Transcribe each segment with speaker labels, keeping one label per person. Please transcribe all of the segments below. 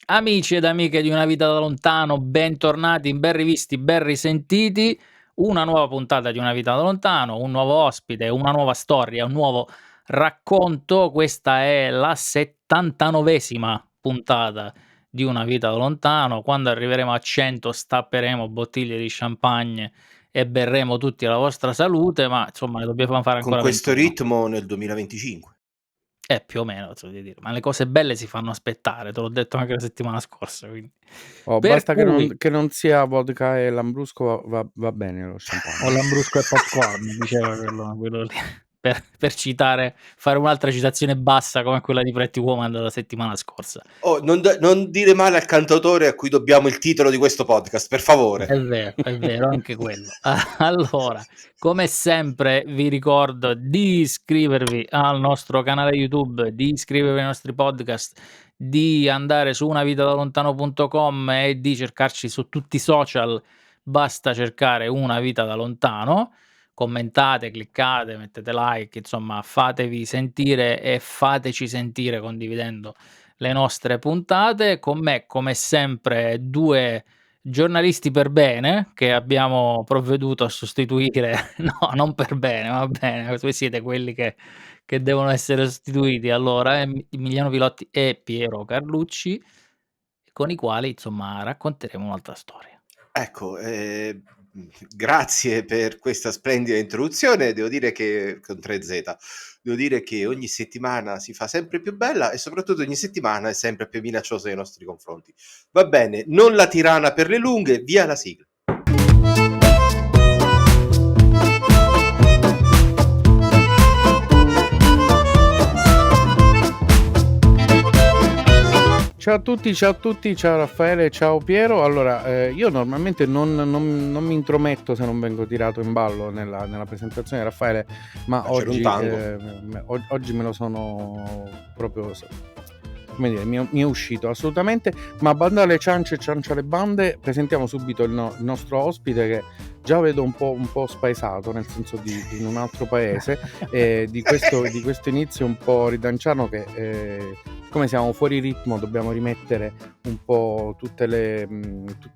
Speaker 1: Amici ed amiche di Una vita da lontano, bentornati, ben rivisti, ben risentiti. Una nuova puntata di Una vita da lontano, un nuovo ospite, una nuova storia, un nuovo racconto. Questa è la 79esima puntata di Una vita da lontano. Quando arriveremo a 100 stapperemo bottiglie di champagne e berremo tutti la vostra salute, ma insomma ne dobbiamo fare
Speaker 2: Con
Speaker 1: ancora
Speaker 2: questo
Speaker 1: 21.
Speaker 2: ritmo nel 2025.
Speaker 1: Più o meno, so di dire, ma le cose belle si fanno aspettare, te l'ho detto anche la settimana scorsa, quindi. Per
Speaker 3: Basta
Speaker 1: cui
Speaker 3: che non sia vodka e lambrusco, va bene lo
Speaker 1: o
Speaker 3: champagne.
Speaker 1: lambrusco e popcorn, diceva quello lì, per citare, fare un'altra citazione bassa come quella di Pretty Woman della settimana scorsa.
Speaker 2: Oh, non dire male al cantautore a cui dobbiamo il titolo di questo podcast, per favore.
Speaker 1: È vero, anche quello. Allora, come sempre vi ricordo di iscrivervi al nostro canale YouTube, di iscrivervi ai nostri podcast, di andare su unavitadalontano.com e di cercarci su tutti i social. Basta cercare Una vita da lontano, commentate, cliccate, mettete like, insomma fatevi sentire e fateci sentire condividendo le nostre puntate. Con me, come sempre, 2 giornalisti per bene che abbiamo provveduto a sostituire. No, non per bene, va bene, voi siete quelli che devono essere sostituiti. Allora, Emiliano Pilotti e Piero Carlucci, con i quali, insomma, racconteremo un'altra storia.
Speaker 2: Ecco, grazie per questa splendida introduzione. Devo dire che con 3Z, devo dire che ogni settimana si fa sempre più bella e soprattutto ogni settimana è sempre più minacciosa nei nostri confronti. Va bene, non la tirana per le lunghe, via la sigla.
Speaker 3: Ciao a tutti, ciao Raffaele, ciao Piero. Allora, io normalmente non mi intrometto se non vengo tirato in ballo nella presentazione di Raffaele, ma oggi me lo sono proprio, come dire, mi è uscito assolutamente. Ma banda alle ciance e ciancia alle bande, presentiamo subito il nostro ospite che già vedo un po' spaesato, nel senso di in un altro paese, di questo inizio un po' ridanciano che... come siamo fuori ritmo, dobbiamo rimettere un po' tutti i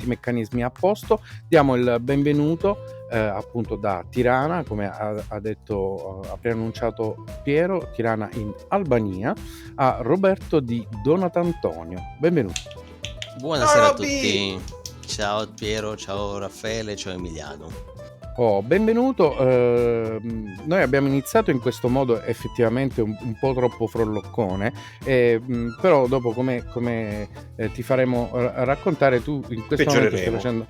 Speaker 3: meccanismi a posto. Diamo il benvenuto appunto da Tirana, come ha detto, ha preannunciato Piero, Tirana in Albania, a Roberto di Donatantonio. Benvenuto.
Speaker 4: Buonasera a tutti. Ciao Piero, ciao Raffaele, ciao Emiliano.
Speaker 3: Benvenuto. Noi abbiamo iniziato in questo modo effettivamente un po' troppo frolloccone, però dopo come ti faremo raccontare, tu in questo momento stai facendo,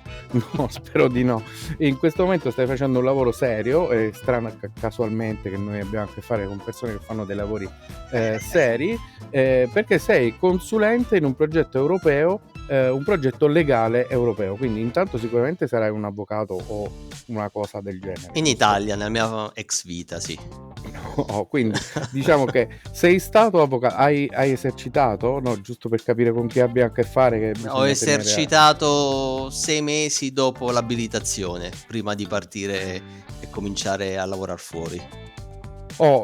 Speaker 3: no, spero di no, in questo momento stai facendo un lavoro serio, è strano casualmente che noi abbiamo a che fare con persone che fanno dei lavori seri, perché sei consulente in un progetto europeo, un progetto legale europeo, quindi intanto sicuramente sarai un avvocato o una cosa del genere.
Speaker 4: In Italia, nella mia ex vita, sì.
Speaker 3: Quindi diciamo che sei stato avvocato, hai esercitato, no, giusto per capire con chi abbiamo a che fare. Che
Speaker 4: ho esercitato 6 mesi dopo l'abilitazione, prima di partire e cominciare a lavorare fuori.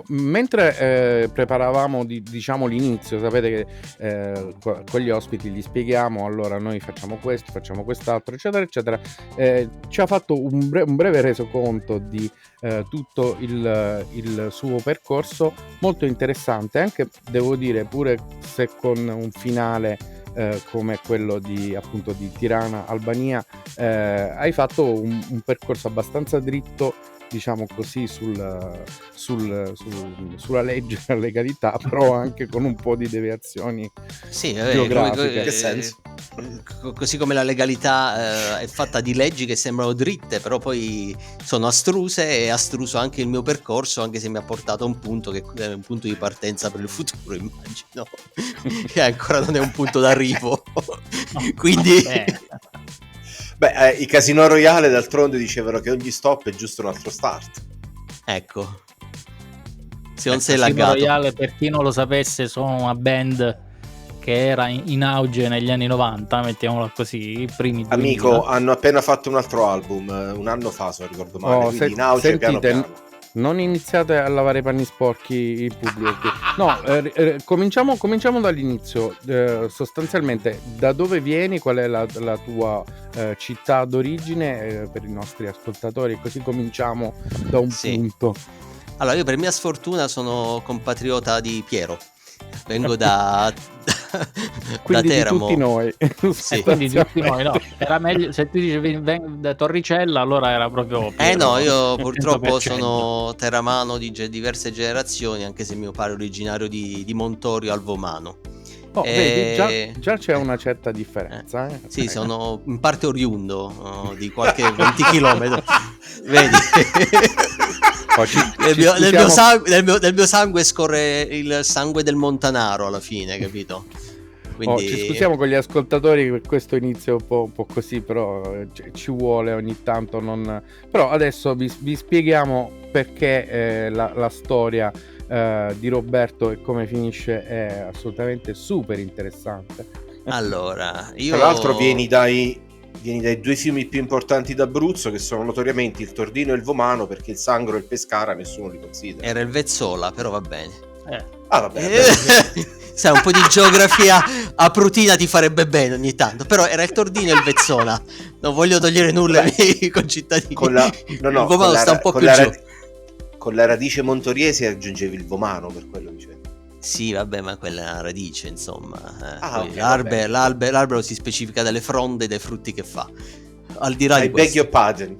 Speaker 3: Mentre preparavamo diciamo l'inizio, sapete che con gli ospiti gli spieghiamo, allora noi facciamo questo, facciamo quest'altro, eccetera eccetera, ci ha fatto un breve resoconto di tutto il suo percorso, molto interessante, anche devo dire, pure se con un finale come quello di appunto di Tirana, Albania, hai fatto un percorso abbastanza dritto, diciamo così, sulla legge e la legalità, però anche con un po' di deviazioni geografiche.
Speaker 2: Che senso?
Speaker 4: Così come la legalità è fatta di leggi che sembrano dritte, però poi sono astruse, e astruso anche il mio percorso, anche se mi ha portato a un punto che è un punto di partenza per il futuro, immagino, che ancora non è un punto d'arrivo. Quindi...
Speaker 2: i Casino Royale d'altronde dicevano che ogni stop è giusto un altro start.
Speaker 4: Ecco, se non sei
Speaker 1: Casino
Speaker 4: laggato.
Speaker 1: Royale, per chi non lo sapesse, sono una band che era in auge negli anni 90, mettiamola così, i primi 2000.
Speaker 2: Amico, hanno appena fatto un altro album, un anno fa, se non ricordo male, quindi in auge piano piano.
Speaker 3: Non iniziate a lavare i panni sporchi in pubblico qui. No, cominciamo dall'inizio. Sostanzialmente, da dove vieni? Qual è la tua città d'origine per i nostri ascoltatori? Così cominciamo da un punto.
Speaker 4: Allora, io per mia sfortuna sono compatriota di Piero. Vengo da
Speaker 3: quindi
Speaker 4: da Teramo.
Speaker 3: Di tutti noi.
Speaker 4: Sì.
Speaker 1: Quindi di tutti noi, no. Era meglio se tu dicevi da Torricella, allora era proprio Piero,
Speaker 4: No, io purtroppo
Speaker 1: 100%.
Speaker 4: sono teramano di diverse generazioni, anche se mio padre è originario di Montorio al Vomano.
Speaker 3: Vedi, già c'è una certa differenza.
Speaker 4: Sì, sono in parte oriundo di qualche 20 chilometri. Vedi? Nel mio sangue scorre il sangue del Montanaro alla fine, capito? Quindi...
Speaker 3: ci scusiamo con gli ascoltatori per questo inizio un po' così, però ci vuole ogni tanto non... Però adesso vi spieghiamo perché la storia di Roberto e come finisce è assolutamente super interessante.
Speaker 4: Allora, io...
Speaker 2: Tra l'altro vieni dai due fiumi più importanti d'Abruzzo, che sono notoriamente il Tordino e il Vomano, perché il Sangro e il Pescara nessuno li considera.
Speaker 4: Era il Vezzola, però va bene.
Speaker 2: Vabbè.
Speaker 4: Sai, un po' di geografia aprutina ti farebbe bene ogni tanto, però era il Tordino e il Vezzola. Non voglio togliere nulla ai miei concittadini. Il Vomano sta un po' più giù.
Speaker 2: Con la radice montoriese aggiungevi il Vomano, per quello dicevo.
Speaker 4: Sì, vabbè, ma quella è una radice, insomma.
Speaker 2: Okay,
Speaker 4: l'albero si specifica dalle fronde e dai frutti che fa. Al di là di
Speaker 2: questo. I beg your pardon.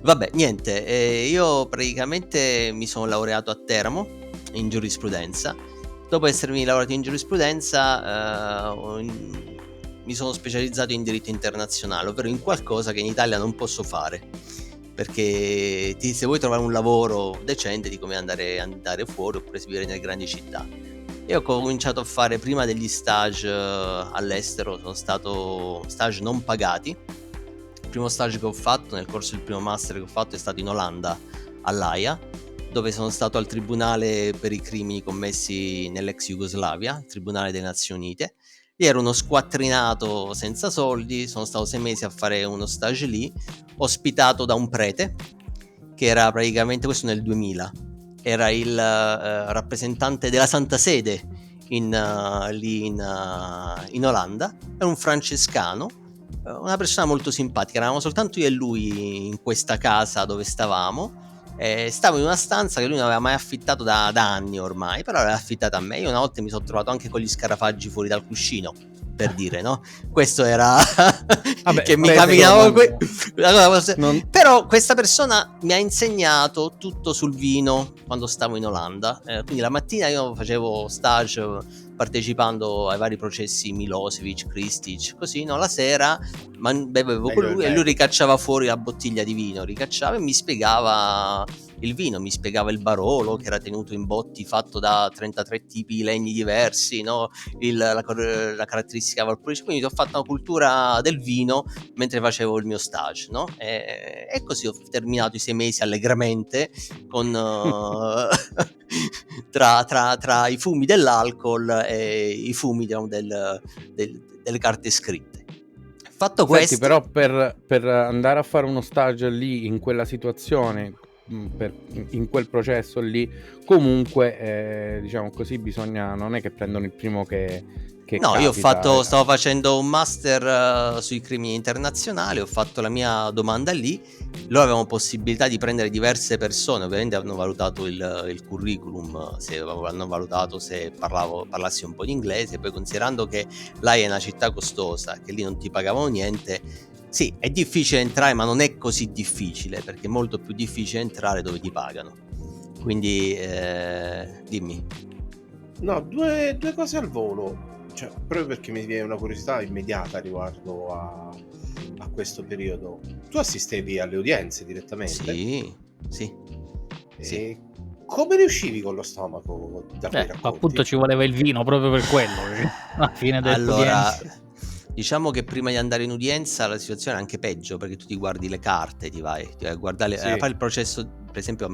Speaker 4: Vabbè, niente. Io praticamente mi sono laureato a Teramo in giurisprudenza. Dopo essermi laureato in giurisprudenza mi sono specializzato in diritto internazionale, ovvero in qualcosa che in Italia non posso fare, perché se vuoi trovare un lavoro decente ti conviene andare fuori oppure vivere nelle grandi città. Io ho cominciato a fare prima degli stage all'estero, sono stato stage non pagati. Il primo stage che ho fatto nel corso del primo master che ho fatto è stato in Olanda, all'Aia, dove sono stato al tribunale per i crimini commessi nell'ex Jugoslavia, il tribunale delle Nazioni Unite. Lì ero uno squattrinato senza soldi, sono stato 6 mesi a fare uno stage lì, ospitato da un prete, che era praticamente, questo nel 2000, era il rappresentante della Santa Sede lì in Olanda, era un francescano, una persona molto simpatica, eravamo soltanto io e lui in questa casa dove stavamo. Stavo in una stanza che lui non aveva mai affittato da anni ormai, però l'aveva affittata a me. Io una volta mi sono trovato anche con gli scarafaggi fuori dal cuscino, per dire, no? Questo era che mi camminavo però questa persona mi ha insegnato tutto sul vino quando stavo in Olanda, quindi la mattina io facevo stage partecipando ai vari processi Milosevic, Kristic, così, no? La sera bevevo con lui e lui ricacciava fuori la bottiglia di vino, ricacciava e mi spiegava il vino, mi spiegava il Barolo, che era tenuto in botti fatto da 33 tipi di legni diversi, no? La caratteristica valpurifica. Quindi ho fatto una cultura del vino mentre facevo il mio stage, no? E così ho terminato i 6 mesi allegramente con tra i fumi dell'alcol e i fumi, diciamo, delle carte scritte. Fatto questo,
Speaker 3: però per andare a fare uno stage lì in quella situazione, in quel processo lì, comunque diciamo così, bisogna, non è che prendono il primo che
Speaker 4: no, io stavo facendo un master sui crimini internazionali, ho fatto la mia domanda lì, loro avevano possibilità di prendere diverse persone, ovviamente hanno valutato il curriculum, hanno valutato se parlassi un po' di inglese, poi considerando che l'Aia è una città costosa, che lì non ti pagavano niente. Sì, è difficile entrare, ma non è così difficile, perché è molto più difficile entrare dove ti pagano. Quindi dimmi.
Speaker 2: No, due cose al volo. Cioè, proprio perché mi viene una curiosità immediata riguardo a questo periodo. Tu assistevi alle udienze direttamente?
Speaker 4: Sì.
Speaker 2: Come riuscivi con lo stomaco da quei racconti?
Speaker 1: Appunto ci voleva il vino proprio per quello. Alla fine dell'udienza.
Speaker 4: Diciamo che prima di andare in udienza la situazione è anche peggio, perché tu ti guardi le carte, ti vai a guardare, a fare il processo. Per esempio,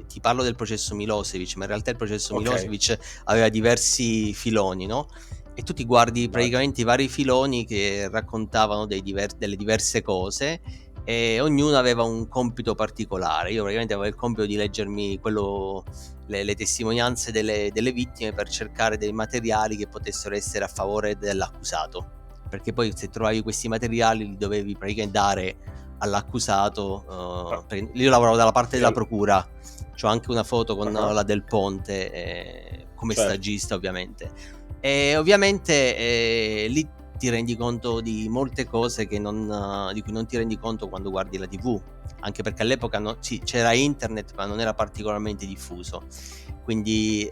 Speaker 4: ti parlo del processo Milosevic, ma in realtà il processo Milosevic aveva diversi filoni, no? E tu ti guardi praticamente i vari filoni che raccontavano delle diverse cose, e ognuno aveva un compito particolare. Io praticamente avevo il compito di leggermi le testimonianze delle vittime per cercare dei materiali che potessero essere a favore dell'accusato, perché poi se trovavi questi materiali li dovevi praticamente dare all'accusato. Io lavoravo dalla parte della procura, c'ho anche una foto con la Del Ponte come stagista, ovviamente, e ovviamente lì ti rendi conto di molte cose di cui non ti rendi conto quando guardi la TV, anche perché all'epoca c'era internet ma non era particolarmente diffuso, quindi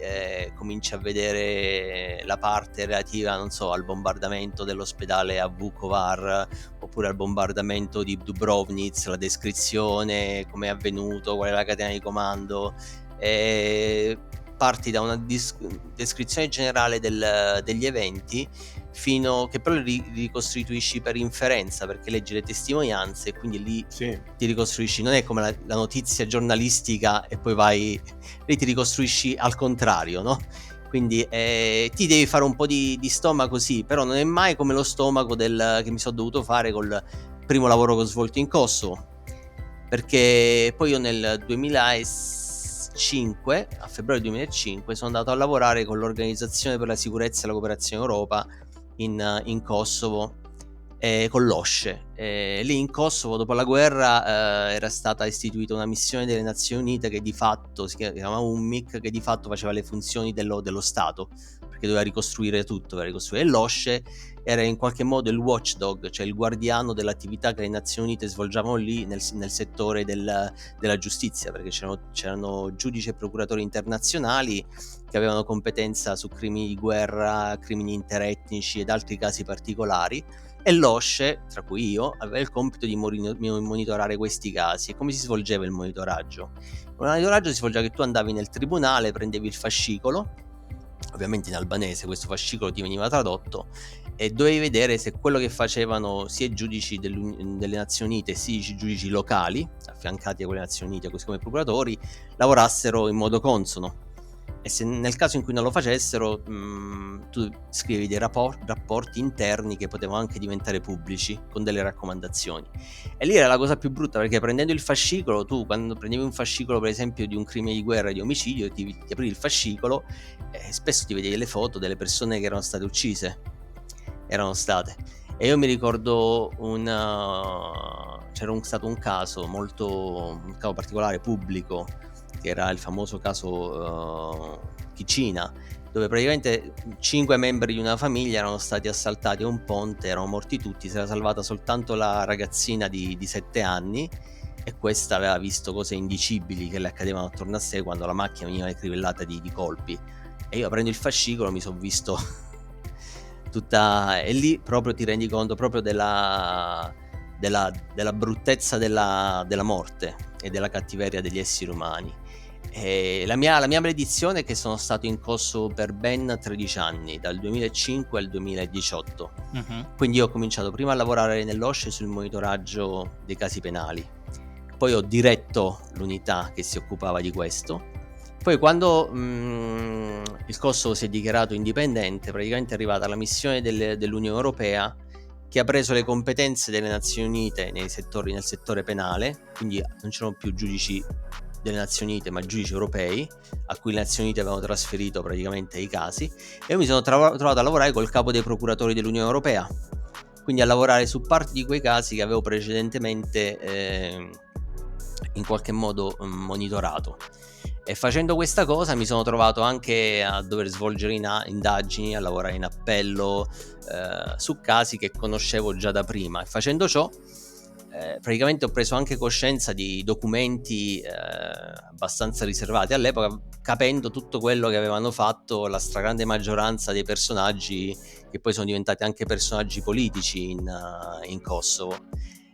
Speaker 4: cominci a vedere la parte relativa, non so, al bombardamento dell'ospedale a Vukovar, oppure al bombardamento di Dubrovnik, la descrizione, come è avvenuto, qual è la catena di comando, parti da una descrizione generale degli eventi, fino che poi li ricostituisci per inferenza, perché leggi le testimonianze e quindi lì ti ricostruisci. Non è come la notizia giornalistica e poi lì ti ricostruisci al contrario, no? Quindi ti devi fare un po' di stomaco, sì, però non è mai come lo stomaco che mi sono dovuto fare col primo lavoro che ho svolto in Kosovo, perché poi io nel 2005, a febbraio 2005, sono andato a lavorare con l'Organizzazione per la Sicurezza e la Cooperazione Europa in Kosovo, con l'OSCE. Lì in Kosovo, dopo la guerra, era stata istituita una missione delle Nazioni Unite che di fatto si chiama UNMIK, che di fatto faceva le funzioni dello Stato, perché doveva ricostruire tutto, e l'OSCE era in qualche modo il watchdog, cioè il guardiano dell'attività che le Nazioni Unite svolgevano lì nel settore della giustizia, perché c'erano giudici e procuratori internazionali che avevano competenza su crimini di guerra, crimini interetnici ed altri casi particolari, e l'OSCE, tra cui io, aveva il compito di monitorare questi casi. E come si svolgeva il monitoraggio? Il monitoraggio si svolgeva che tu andavi nel tribunale, prendevi il fascicolo, ovviamente in albanese, questo fascicolo ti veniva tradotto, e dovevi vedere se quello che facevano sia i giudici delle Nazioni Unite sia i giudici locali, affiancati a quelle Nazioni Unite, così come i procuratori, lavorassero in modo consono. E se nel caso in cui non lo facessero, tu scrivevi dei rapporti interni che potevano anche diventare pubblici, con delle raccomandazioni. E lì era la cosa più brutta, perché prendendo il fascicolo, tu quando prendevi un fascicolo per esempio di un crimine di guerra, di omicidio, ti aprivi il fascicolo e spesso ti vedevi le foto delle persone che erano state uccise. E io mi ricordo c'era stato un caso un caso particolare pubblico, che era il famoso caso Kicina, dove praticamente 5 membri di una famiglia erano stati assaltati a un ponte, erano morti tutti, si era salvata soltanto la ragazzina di 7 anni, e questa aveva visto cose indicibili che le accadevano attorno a sé quando la macchina veniva crivellata di colpi. E io aprendo il fascicolo mi sono visto e lì proprio ti rendi conto proprio della bruttezza della morte e della cattiveria degli esseri umani. E la mia maledizione è che sono stato in Kosovo per ben 13 anni, dal 2005 al 2018. Quindi ho cominciato prima a lavorare nell'OSCE sul monitoraggio dei casi penali, poi ho diretto l'unità che si occupava di questo. Poi quando il Kosovo si è dichiarato indipendente, praticamente è arrivata la missione dell'Unione Europea, che ha preso le competenze delle Nazioni Unite nel settore penale, quindi non c'erano più giudici delle Nazioni Unite ma giudici europei, a cui le Nazioni Unite avevano trasferito praticamente i casi, e io mi sono trovato a lavorare col capo dei procuratori dell'Unione Europea, quindi a lavorare su parti di quei casi che avevo precedentemente in qualche modo monitorato. E facendo questa cosa mi sono trovato anche a dover svolgere indagini, a lavorare in appello su casi che conoscevo già da prima, e facendo ciò praticamente ho preso anche coscienza di documenti abbastanza riservati all'epoca, capendo tutto quello che avevano fatto la stragrande maggioranza dei personaggi che poi sono diventati anche personaggi politici in Kosovo.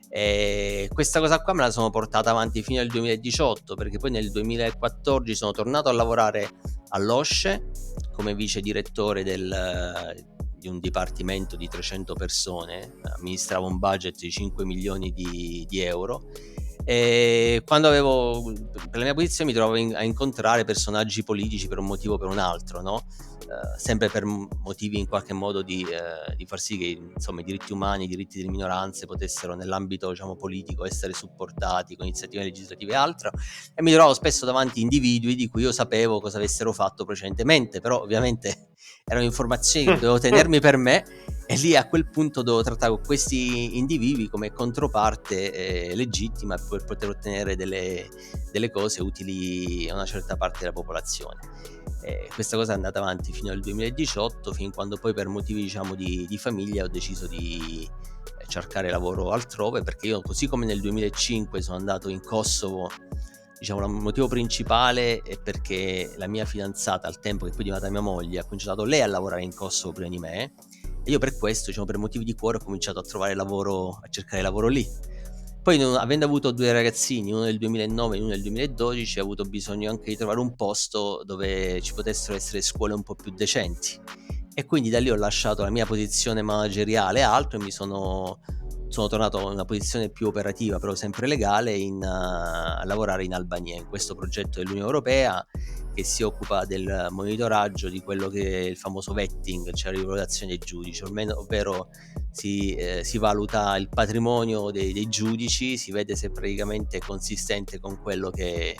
Speaker 4: E questa cosa qua me la sono portata avanti fino al 2018, perché poi nel 2014 sono tornato a lavorare all'OSCE come vice direttore di un dipartimento di 300 persone, amministravo un budget di 5 milioni di euro, E quando avevo per la mia posizione mi trovavo a incontrare personaggi politici per un motivo o per un altro, no? Sempre per motivi in qualche modo di far sì che insomma i diritti umani, i diritti delle minoranze potessero nell'ambito diciamo politico essere supportati con iniziative legislative e altro, e mi trovavo spesso davanti individui di cui io sapevo cosa avessero fatto precedentemente, però ovviamente erano informazioni che dovevo tenermi per me, e lì a quel punto dovevo trattare con questi individui come controparte legittima per poter ottenere delle cose utili a una certa parte della popolazione. Questa cosa è andata avanti fino al 2018, fin quando poi per motivi diciamo di famiglia ho deciso di cercare lavoro altrove, perché io, così come nel 2005 sono andato in Kosovo, diciamo il motivo principale è perché la mia fidanzata al tempo, che poi è diventata mia moglie, ha cominciato lei a lavorare in Kosovo prima di me, e io per questo, diciamo per motivi di cuore, ho cominciato a trovare lavoro, a cercare lavoro lì. Poi avendo avuto 2 ragazzini, uno nel 2009 e uno nel 2012, ho avuto bisogno anche di trovare un posto dove ci potessero essere scuole un po' più decenti, e quindi da lì ho lasciato la mia posizione manageriale e altro, e mi sono tornato in una posizione più operativa, però sempre legale, a lavorare in Albania, in questo progetto dell'Unione Europea che si occupa del monitoraggio di quello che è il famoso vetting, cioè la rivalutazione dei giudici, ovvero si valuta il patrimonio dei giudici, si vede se praticamente è consistente con quello che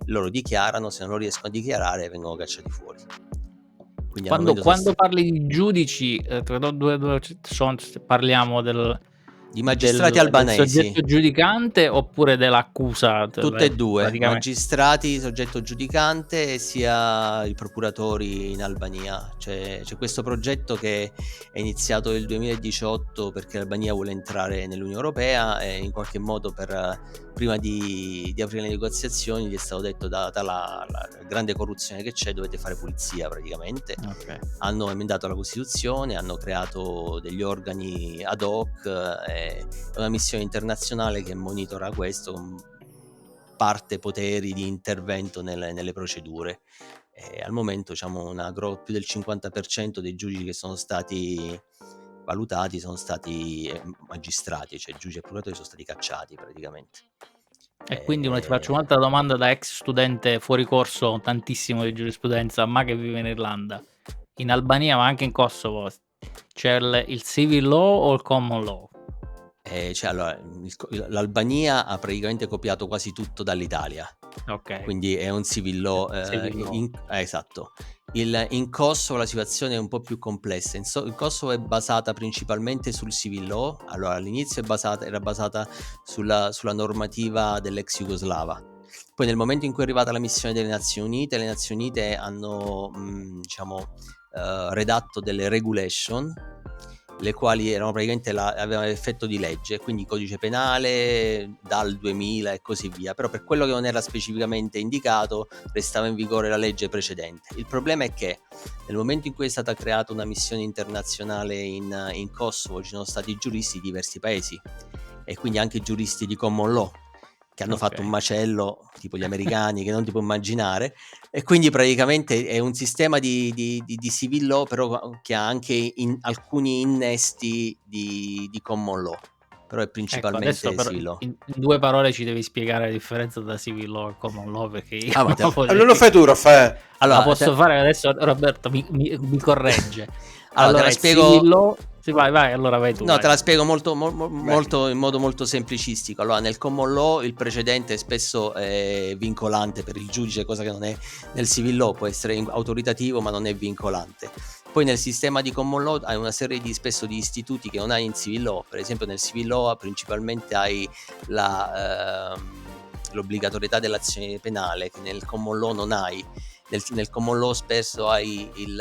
Speaker 4: loro dichiarano. Se non lo riescono a dichiarare vengono cacciati fuori. Quindi
Speaker 1: Quando parli di giudici, parliamo
Speaker 4: di magistrati albanesi,
Speaker 1: del soggetto giudicante oppure dell'accusa?
Speaker 4: Tutte e due, magistrati, soggetto giudicante, sia i procuratori in Albania. C'è questo progetto che è iniziato nel 2018 perché l'Albania vuole entrare nell'Unione Europea, e in qualche modo prima di aprire le negoziazioni gli è stato detto, data la grande corruzione che c'è, dovete fare pulizia praticamente.
Speaker 1: Okay.
Speaker 4: Hanno emendato la Costituzione, hanno creato degli organi ad hoc, una missione internazionale che monitora questo, con parte poteri di intervento nelle procedure. Al momento diciamo più del 50% dei giudici che sono stati valutati sono stati magistrati, cioè giudici e procuratori sono stati cacciati praticamente.
Speaker 1: E quindi ti faccio un'altra domanda da ex studente fuori corso tantissimo di giurisprudenza, ma che vive in Irlanda. In Albania, ma anche in Kosovo, c'è il civil law o il common law?
Speaker 4: Cioè, allora, l'Albania ha praticamente copiato quasi tutto dall'Italia.
Speaker 1: Okay.
Speaker 4: Quindi è un civil law, esatto. In Kosovo la situazione è un po' più complessa. Il Kosovo è basata principalmente sul civil law. Allora, all'inizio era basata sulla normativa dell'ex Jugoslava. Poi nel momento in cui è arrivata la missione delle Nazioni Unite, le Nazioni Unite hanno redatto delle regulation, le quali erano praticamente avevano l'effetto di legge, quindi codice penale dal 2000 e così via, però per quello che non era specificamente indicato restava in vigore la legge precedente. Il problema è che nel momento in cui è stata creata una missione internazionale in Kosovo, ci sono stati giuristi di diversi paesi, e quindi anche giuristi di common law, che hanno fatto un macello tipo gli americani che non ti puoi immaginare, e quindi praticamente è un sistema di civil law, però che ha anche alcuni innesti di common law, però è principalmente civil law.
Speaker 1: In 2 parole ci devi spiegare la differenza tra civil law e common law, perché io
Speaker 2: non lo fai tu, Raffaele.
Speaker 1: Allora, posso fare adesso, Roberto mi corregge.
Speaker 4: Allora, te la spiego.
Speaker 1: Civil law, sì, vai, allora vai tu.
Speaker 4: No, vai. Te la spiego molto in modo molto semplicistico. Allora, nel common law il precedente spesso è vincolante per il giudice, cosa che non è nel civil law, può essere autoritativo ma non è vincolante. Poi nel sistema di common law hai una serie di istituti che non hai in civil law. Per esempio nel civil law principalmente hai l'obbligatorietà dell'azione penale, che nel common law non hai. Nel common law spesso hai il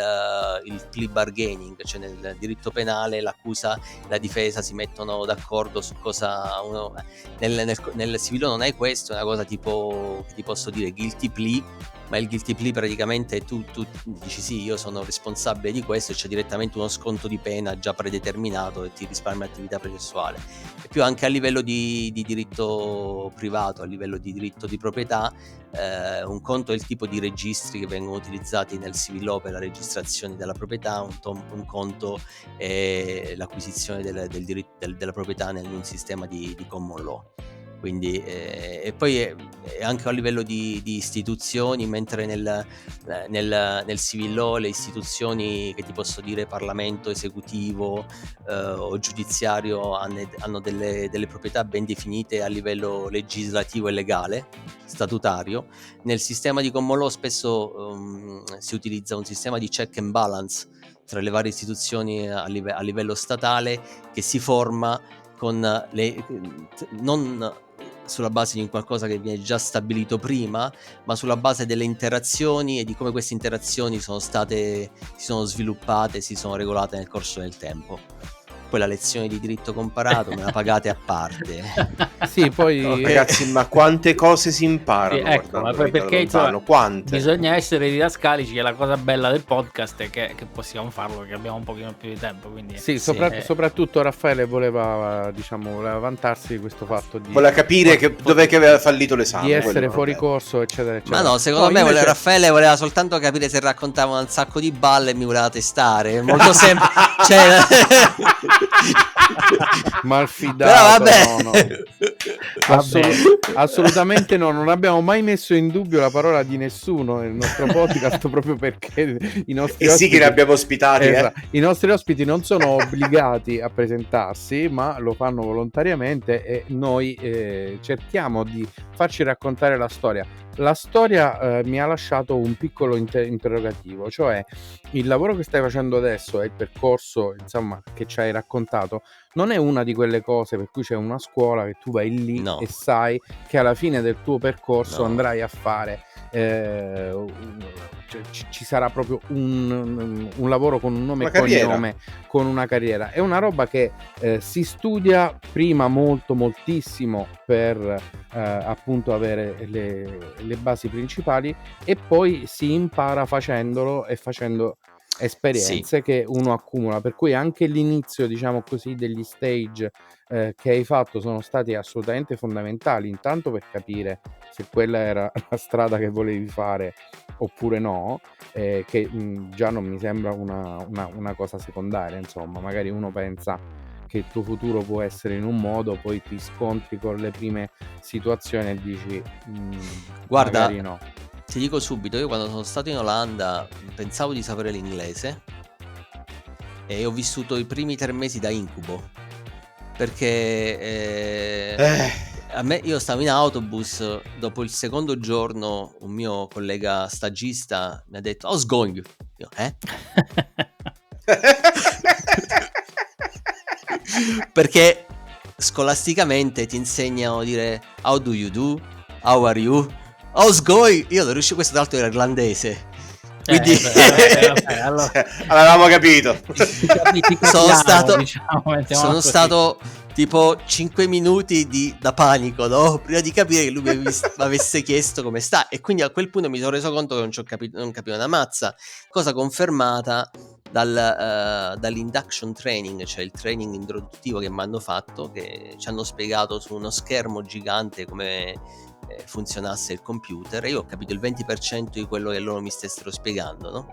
Speaker 4: plea bargaining, cioè nel diritto penale l'accusa e la difesa si mettono d'accordo su cosa nel civil law non hai questo, è una cosa tipo, che ti posso dire, guilty plea, ma il guilty plea praticamente tu dici sì, io sono responsabile di questo, e c'è direttamente uno sconto di pena già predeterminato e ti risparmia attività processuale. E più anche a livello di diritto privato, a livello di diritto di proprietà, un conto è il tipo di registri che vengono utilizzati nel civil law per la registrazione della proprietà, un conto è l'acquisizione del diritto della proprietà in un sistema di common law. Quindi, e poi anche a livello di istituzioni, mentre nel civil law le istituzioni, che ti posso dire, Parlamento, esecutivo o giudiziario, hanno delle proprietà ben definite a livello legislativo e legale, statutario. Nel sistema di common law spesso si utilizza un sistema di check and balance tra le varie istituzioni a livello statale, che si forma con non sulla base di qualcosa che viene già stabilito prima, ma sulla base delle interazioni e di come queste interazioni si sono sviluppate, si sono regolate nel corso del tempo. Poi la lezione di diritto comparato me la pagate a parte.
Speaker 3: Sì, poi
Speaker 2: ragazzi, ma quante cose si imparano,
Speaker 1: sì, ecco, ma perché
Speaker 2: lontano, quante?
Speaker 1: Bisogna essere didascalici, che la cosa bella del podcast è che possiamo farlo perché abbiamo un pochino più di tempo, quindi
Speaker 3: sì, soprattutto Raffaele voleva vantarsi di questo fatto di
Speaker 2: voleva capire dov'è che aveva fallito l'esame,
Speaker 3: di essere fuori corso, eccetera eccetera.
Speaker 4: Ma no, secondo me Raffaele voleva soltanto capire se raccontavano un sacco di balle e mi voleva testare, molto semplice. Cioè...
Speaker 3: malfidato.
Speaker 4: Però
Speaker 3: vabbè. Assolutamente no, non abbiamo mai messo in dubbio la parola di nessuno nel nostro podcast, proprio perché i nostri ospiti,
Speaker 2: sì che ne abbiamo ospitati,
Speaker 3: i nostri ospiti non sono obbligati a presentarsi, ma lo fanno volontariamente, e noi cerchiamo di farci raccontare la storia. La storia mi ha lasciato un piccolo interrogativo, cioè il lavoro che stai facendo adesso e il percorso, insomma, che ci hai raccontato, non è una di quelle cose per cui c'è una scuola che tu vai lì e sai che alla fine del tuo percorso andrai a fare ci sarà proprio un lavoro con un nome e cognome, con una carriera. È una roba che si studia prima moltissimo per appunto avere le basi principali, e poi si impara facendolo e facendo esperienze che uno accumula, per cui anche l'inizio, diciamo così, degli stage che hai fatto sono stati assolutamente fondamentali, intanto per capire se quella era la strada che volevi fare oppure no, che già non mi sembra una cosa secondaria, insomma. Magari uno pensa che il tuo futuro può essere in un modo, poi ti scontri con le prime situazioni e dici
Speaker 4: guarda,
Speaker 3: magari no.
Speaker 4: Ti dico subito, io quando sono stato in Olanda pensavo di sapere l'inglese e ho vissuto i primi 3 mesi da incubo, perché a me, io stavo in autobus, dopo il secondo giorno un mio collega stagista mi ha detto "How's going?" Io, perché scolasticamente ti insegnano a dire "How do you do? How are you? How's going?" Io non riuscivo, questo tra l'altro era irlandese, quindi
Speaker 2: allora, avevamo capito.
Speaker 4: sono stato tipo 5 minuti da panico, no? Prima di capire che lui mi avesse chiesto come sta, e quindi a quel punto mi sono reso conto che non capivo una mazza, cosa confermata dall'induction training, cioè il training introduttivo che mi hanno fatto, che ci hanno spiegato su uno schermo gigante come funzionasse il computer, e io ho capito il 20% di quello che loro mi stessero spiegando, no?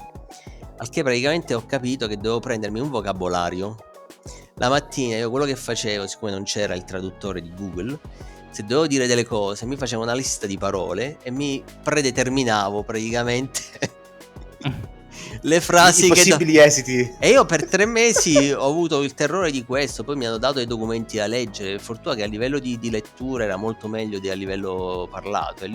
Speaker 4: Al che praticamente ho capito che dovevo prendermi un vocabolario. La mattina io quello che facevo, siccome non c'era il traduttore di Google, se dovevo dire delle cose mi facevo una lista di parole e mi predeterminavo praticamente le frasi,
Speaker 2: i possibili esiti.
Speaker 4: E io per 3 mesi ho avuto il terrore di questo. Poi mi hanno dato dei documenti da leggere, fortuna che a livello di lettura era molto meglio di a livello parlato.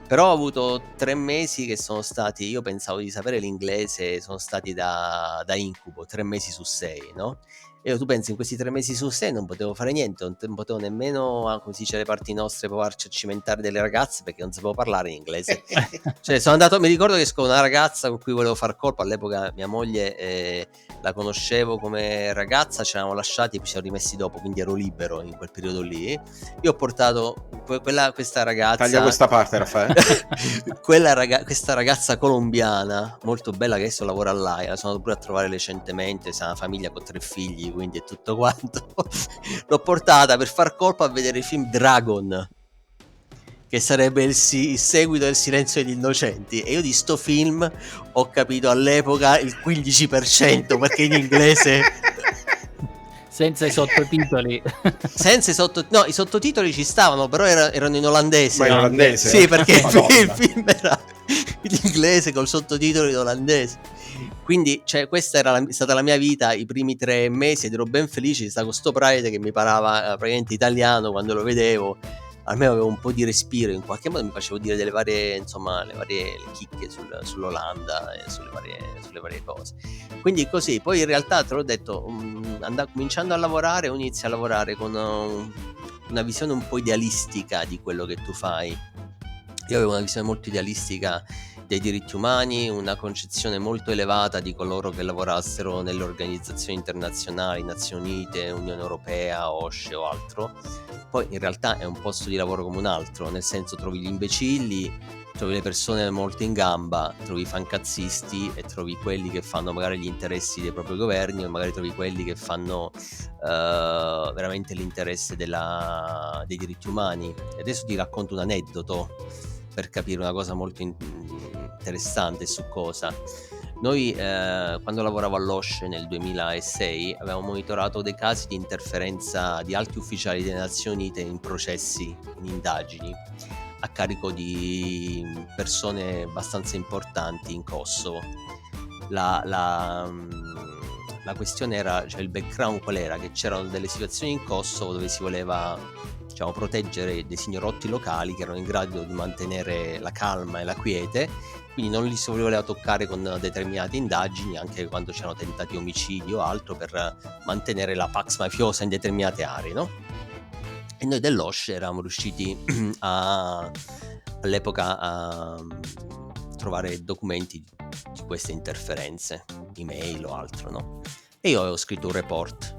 Speaker 4: Però ho avuto 3 mesi che sono stati, io pensavo di sapere l'inglese, sono stati da incubo, 3 mesi su 6, no? E tu pensi, in questi 3 mesi su 6 non potevo fare niente, non potevo nemmeno, come si dice le parti nostre, provarci a cimentare delle ragazze, perché non sapevo parlare in inglese. Cioè sono andato, mi ricordo che con una ragazza con cui volevo far colpo, all'epoca mia moglie la conoscevo come ragazza, ci eravamo lasciati e ci siamo rimessi dopo, quindi ero libero in quel periodo lì. Io ho portato questa ragazza,
Speaker 2: taglia questa parte, Raffaele.
Speaker 4: Questa ragazza colombiana molto bella, che adesso lavora all'AIA, la sono andato pure a trovare recentemente, c'ha una famiglia con 3 figli, quindi è tutto quanto. L'ho portata per far colpo a vedere il film Dragon, che sarebbe il seguito del Silenzio degli Innocenti, e io di sto film ho capito all'epoca il 15%, perché in inglese
Speaker 1: senza i sottotitoli.
Speaker 4: No, i sottotitoli ci stavano, però erano in olandese.
Speaker 2: Ma in olandese?
Speaker 4: Sì, perché
Speaker 2: Madonna.
Speaker 4: il film era in inglese col sottotitolo in olandese. Quindi, cioè, questa era stata la mia vita i primi 3 mesi ed ero ben felice di stare con sto prete che mi parlava praticamente italiano. Quando lo vedevo, almeno avevo un po' di respiro, in qualche modo mi facevo dire delle varie, insomma, le chicche sull'Olanda e sulle varie cose. Quindi così, poi in realtà te l'ho detto, cominciando a lavorare, inizio a lavorare con una visione un po' idealistica di quello che tu fai. Io avevo una visione molto idealistica dei diritti umani, una concezione molto elevata di coloro che lavorassero nelle organizzazioni internazionali, Nazioni Unite, Unione Europea, OSCE o altro. Poi in realtà è un posto di lavoro come un altro, nel senso trovi gli imbecilli, trovi le persone molto in gamba, trovi i fancazzisti e trovi quelli che fanno magari gli interessi dei propri governi, o magari trovi quelli che fanno veramente l'interesse dei diritti umani. E adesso ti racconto un aneddoto per capire una cosa molto interessante su cosa. Noi quando lavoravo all'OSCE nel 2006 avevamo monitorato dei casi di interferenza di alti ufficiali delle Nazioni Unite in processi, in indagini a carico di persone abbastanza importanti in Kosovo. La questione era, cioè il background qual era? Che c'erano delle situazioni in Kosovo dove si voleva, diciamo, proteggere dei signorotti locali che erano in grado di mantenere la calma e la quiete, quindi non li si voleva toccare con determinate indagini, anche quando c'erano tentati omicidi o altro, per mantenere la pax mafiosa in determinate aree, no? E noi dell'OSCE eravamo riusciti all'epoca a trovare documenti di queste interferenze, email o altro, no? E io avevo scritto un report.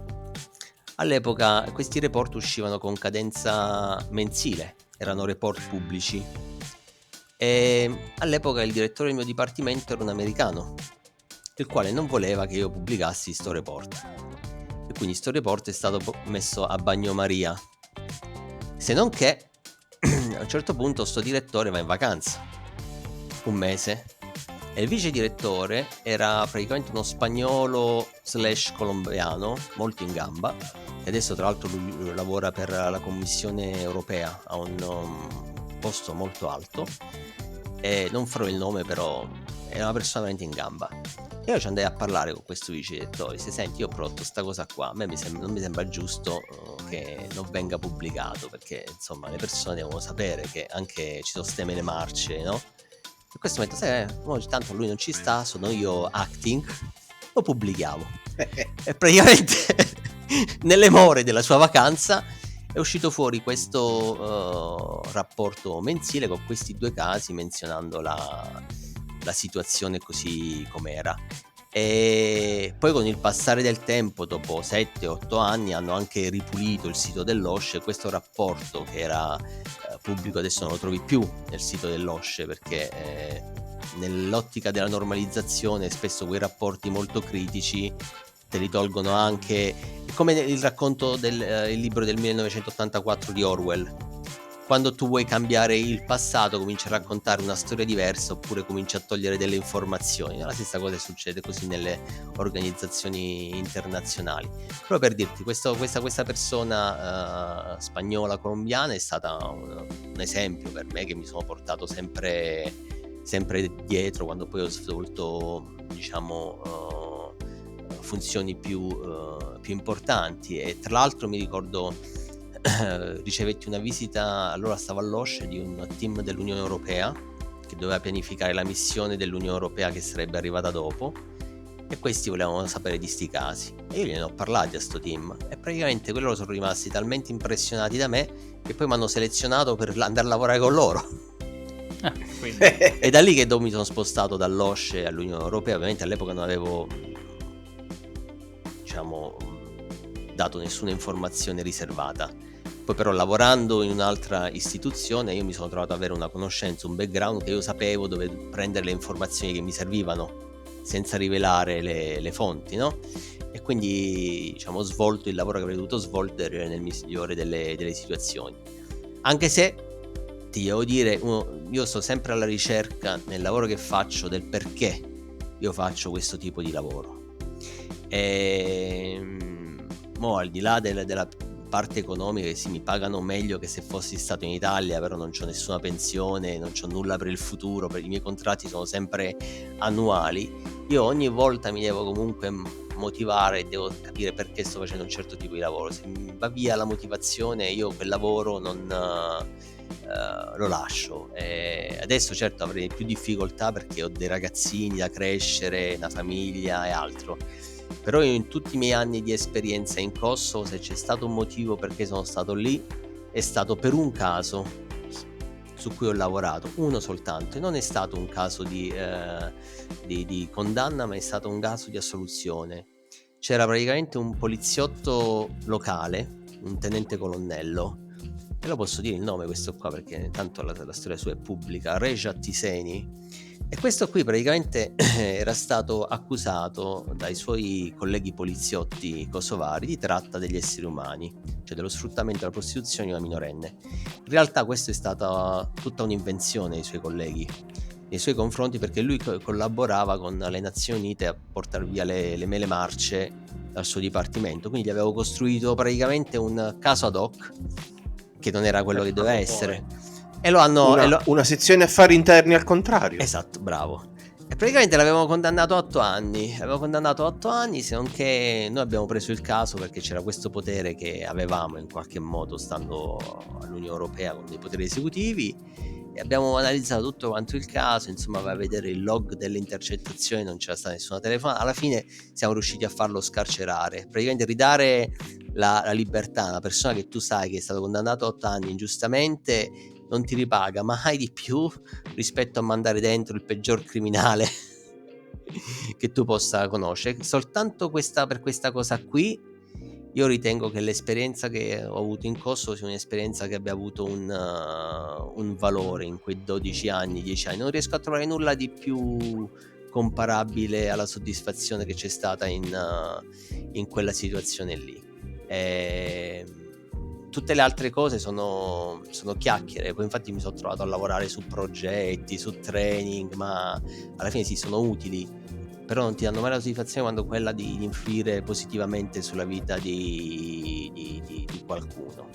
Speaker 4: All'epoca questi report uscivano con cadenza mensile, erano report pubblici. E all'epoca il direttore del mio dipartimento era un americano, il quale non voleva che io pubblicassi sto report. E quindi sto report è stato messo a bagnomaria. Se non che a un certo punto sto direttore va in vacanza, un mese, e il vice direttore era praticamente uno spagnolo / colombiano, molto in gamba, e adesso tra l'altro lui lavora per la Commissione Europea, a un posto molto alto, e non farò il nome, però è una persona veramente in gamba. E io ci andai a parlare con questo vice direttore, se senti, io ho prodotto sta cosa qua, a me non mi sembra giusto che non venga pubblicato, perché insomma le persone devono sapere che anche ci sono stemme le marce, no? E questo mi ha detto, sai, tanto lui non ci sta, sono io acting, lo pubblichiamo. E praticamente nelle more della sua vacanza è uscito fuori questo rapporto mensile con questi 2 casi, menzionando la situazione così com'era. E poi con il passare del tempo, dopo 7-8 anni, hanno anche ripulito il sito dell'OSCE. Questo rapporto che era pubblico adesso non lo trovi più nel sito dell'OSCE, perché nell'ottica della normalizzazione spesso quei rapporti molto critici te li tolgono anche, come il racconto del libro del 1984 di Orwell. Quando tu vuoi cambiare il passato, cominci a raccontare una storia diversa, oppure cominci a togliere delle informazioni. La stessa cosa succede così nelle organizzazioni internazionali. Però per dirti, questa persona spagnola, colombiana, è stata un esempio per me, che mi sono portato sempre dietro quando poi ho svolto, diciamo, funzioni più importanti. E tra l'altro mi ricordo ricevetti una visita, allora stavo all'OSCE, di un team dell'Unione Europea che doveva pianificare la missione dell'Unione Europea che sarebbe arrivata dopo, e questi volevano sapere di sti casi, e io gliene ho parlati a sto team, e praticamente quelli sono rimasti talmente impressionati da me che poi mi hanno selezionato per andare a lavorare con loro. E da lì che mi sono spostato dall'OSCE all'Unione Europea. Ovviamente all'epoca non avevo, diciamo, dato nessuna informazione riservata. Poi però, lavorando in un'altra istituzione, io mi sono trovato ad avere una conoscenza, un background, che io sapevo dove prendere le informazioni che mi servivano senza rivelare le fonti, no? E quindi, diciamo, ho svolto il lavoro che avrei dovuto svolgere nel migliore delle situazioni. Anche se ti devo dire, io sto sempre alla ricerca nel lavoro che faccio del perché io faccio questo tipo di lavoro. mo al di là della parte economica, che sì, mi pagano meglio che se fossi stato in Italia, però non c'ho nessuna pensione, non c'ho nulla per il futuro, per i miei contratti sono sempre annuali. Io ogni volta mi devo comunque motivare e devo capire perché sto facendo un certo tipo di lavoro. Se mi va via la motivazione, io quel lavoro non lo lascio. E adesso certo avrei più difficoltà perché ho dei ragazzini da crescere, una famiglia e altro, però io in tutti i miei anni di esperienza in Kosovo, se c'è stato un motivo perché sono stato lì, è stato per un caso su cui ho lavorato, uno soltanto, e non è stato un caso di condanna, ma è stato un caso di assoluzione. C'era praticamente un poliziotto locale, un tenente colonnello, e lo posso dire il nome questo qua perché tanto la storia sua è pubblica, Reja Tiseni, e questo qui praticamente era stato accusato dai suoi colleghi poliziotti kosovari di tratta degli esseri umani, cioè dello sfruttamento della prostituzione di una minorenne. In realtà questa è stata tutta un'invenzione dei suoi colleghi nei suoi confronti, perché lui collaborava con le Nazioni Unite a portare via le mele marce dal suo dipartimento, quindi gli avevo costruito praticamente un caso ad hoc che non era quello che doveva essere, e lo hanno
Speaker 2: una sezione affari interni al contrario.
Speaker 4: Esatto, bravo. E praticamente l'avevamo condannato a 8 anni. Se non che noi abbiamo preso il caso perché c'era questo potere che avevamo in qualche modo stando all'Unione Europea con dei poteri esecutivi, e abbiamo analizzato tutto quanto il caso, insomma, va a vedere il log delle intercettazioni, non c'era stata nessuna telefonata. Alla fine siamo riusciti a farlo scarcerare, praticamente ridare la libertà a una persona che tu sai che è stato condannato a 8 anni ingiustamente, non ti ripaga mai di più rispetto a mandare dentro il peggior criminale che tu possa conoscere. Soltanto per questa cosa qui io ritengo che l'esperienza che ho avuto in Kosovo sia un'esperienza che abbia avuto un valore in quei 12 anni, 10 anni. Non riesco a trovare nulla di più comparabile alla soddisfazione che c'è stata in quella situazione lì. Tutte le altre cose sono chiacchiere. Poi infatti mi sono trovato a lavorare su progetti, su training, ma alla fine sì, sono utili, però non ti danno mai la soddisfazione quando quella di influire positivamente sulla vita di qualcuno.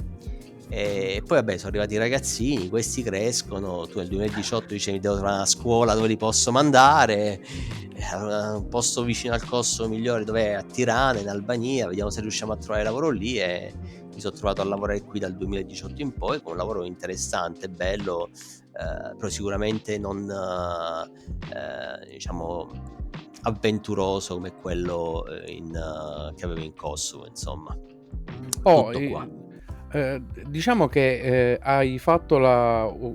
Speaker 4: E poi vabbè, sono arrivati i ragazzini, questi crescono, tu nel 2018 dicevi devo trovare una scuola dove li posso mandare, un posto vicino al Kosovo migliore dov'è? A Tirana, in Albania, vediamo se riusciamo a trovare lavoro lì, e mi sono trovato a lavorare qui dal 2018 in poi, con un lavoro interessante, bello, però sicuramente non diciamo avventuroso come quello che avevo in Kosovo, insomma. Tutto qua.
Speaker 3: Diciamo che hai fatto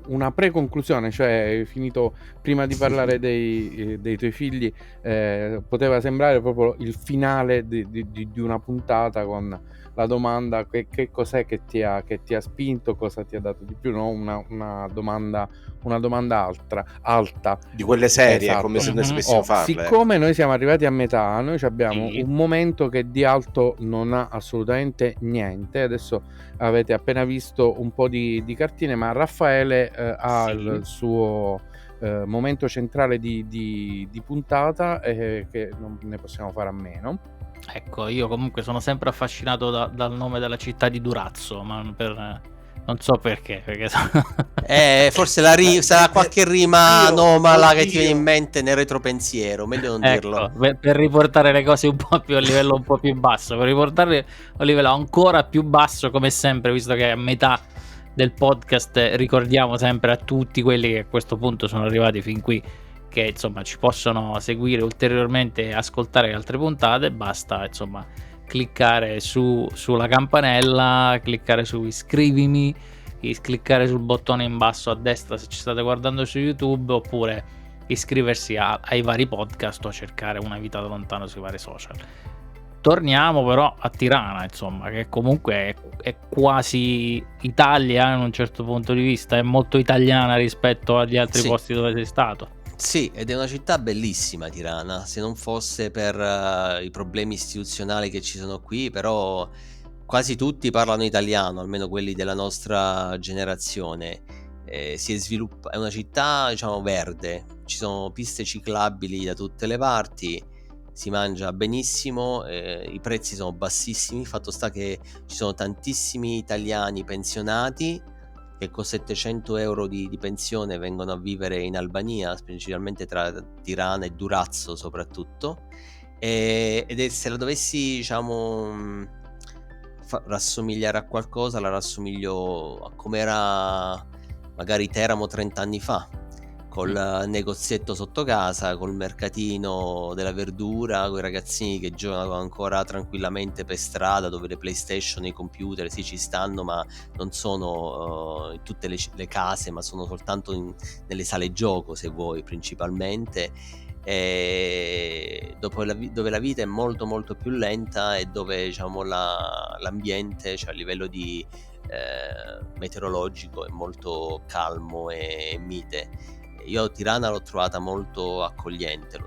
Speaker 3: una pre-conclusione, cioè hai finito prima di parlare dei tuoi figli, poteva sembrare proprio il finale di una puntata con la domanda che cos'è che ti ha spinto, cosa ti ha dato di più, no? Una domanda alta.
Speaker 2: Di quelle serie,
Speaker 3: Esatto.
Speaker 2: come se noi sapessimo farle.
Speaker 3: Siccome noi siamo arrivati a metà, noi abbiamo un momento che di alto non ha assolutamente niente. Adesso avete appena visto un po' di cartine, ma Raffaele ha il suo momento centrale di puntata, che non ne possiamo fare a meno.
Speaker 1: Ecco, io comunque sono sempre affascinato dal nome della città di Durazzo, ma non so perché
Speaker 4: forse sarà qualche rima anomala che ti viene in mente nel retropensiero, meglio non dirlo.
Speaker 1: Per riportare le cose un po' più a livello un po' più basso, per riportarle a livello ancora più basso, come sempre, visto che a metà del podcast ricordiamo sempre a tutti quelli che a questo punto sono arrivati fin qui, che insomma ci possono seguire ulteriormente e ascoltare le altre puntate. Basta insomma cliccare sulla campanella, cliccare su iscrivimi, cliccare sul bottone in basso a destra se ci state guardando su YouTube, oppure iscriversi ai vari podcast o cercare Una vita da lontano sui vari social. Torniamo però a Tirana, insomma, che comunque è quasi Italia in un certo punto di vista, è molto italiana rispetto agli altri posti dove sei stato.
Speaker 4: Sì, ed è una città bellissima Tirana, se non fosse per i problemi istituzionali che ci sono qui, però quasi tutti parlano italiano, almeno quelli della nostra generazione. Si è è una città, diciamo, verde, ci sono piste ciclabili da tutte le parti, si mangia benissimo, i prezzi sono bassissimi, fatto sta che ci sono tantissimi italiani pensionati che con 700 euro di pensione vengono a vivere in Albania, principalmente tra Tirana e Durazzo soprattutto, se la dovessi, diciamo, rassomigliare a qualcosa, la rassomiglio a com'era magari Teramo 30 anni fa, col negozietto sotto casa, col mercatino della verdura, coi ragazzini che giocano ancora tranquillamente per strada, dove le PlayStation e i computer sì ci stanno, ma non sono in tutte le case, ma sono soltanto nelle sale gioco, se vuoi, principalmente. Dove la vita è molto molto più lenta e dove, diciamo, l'ambiente, cioè a livello di meteorologico, è molto calmo e mite. Io Tirana l'ho trovata molto accogliente,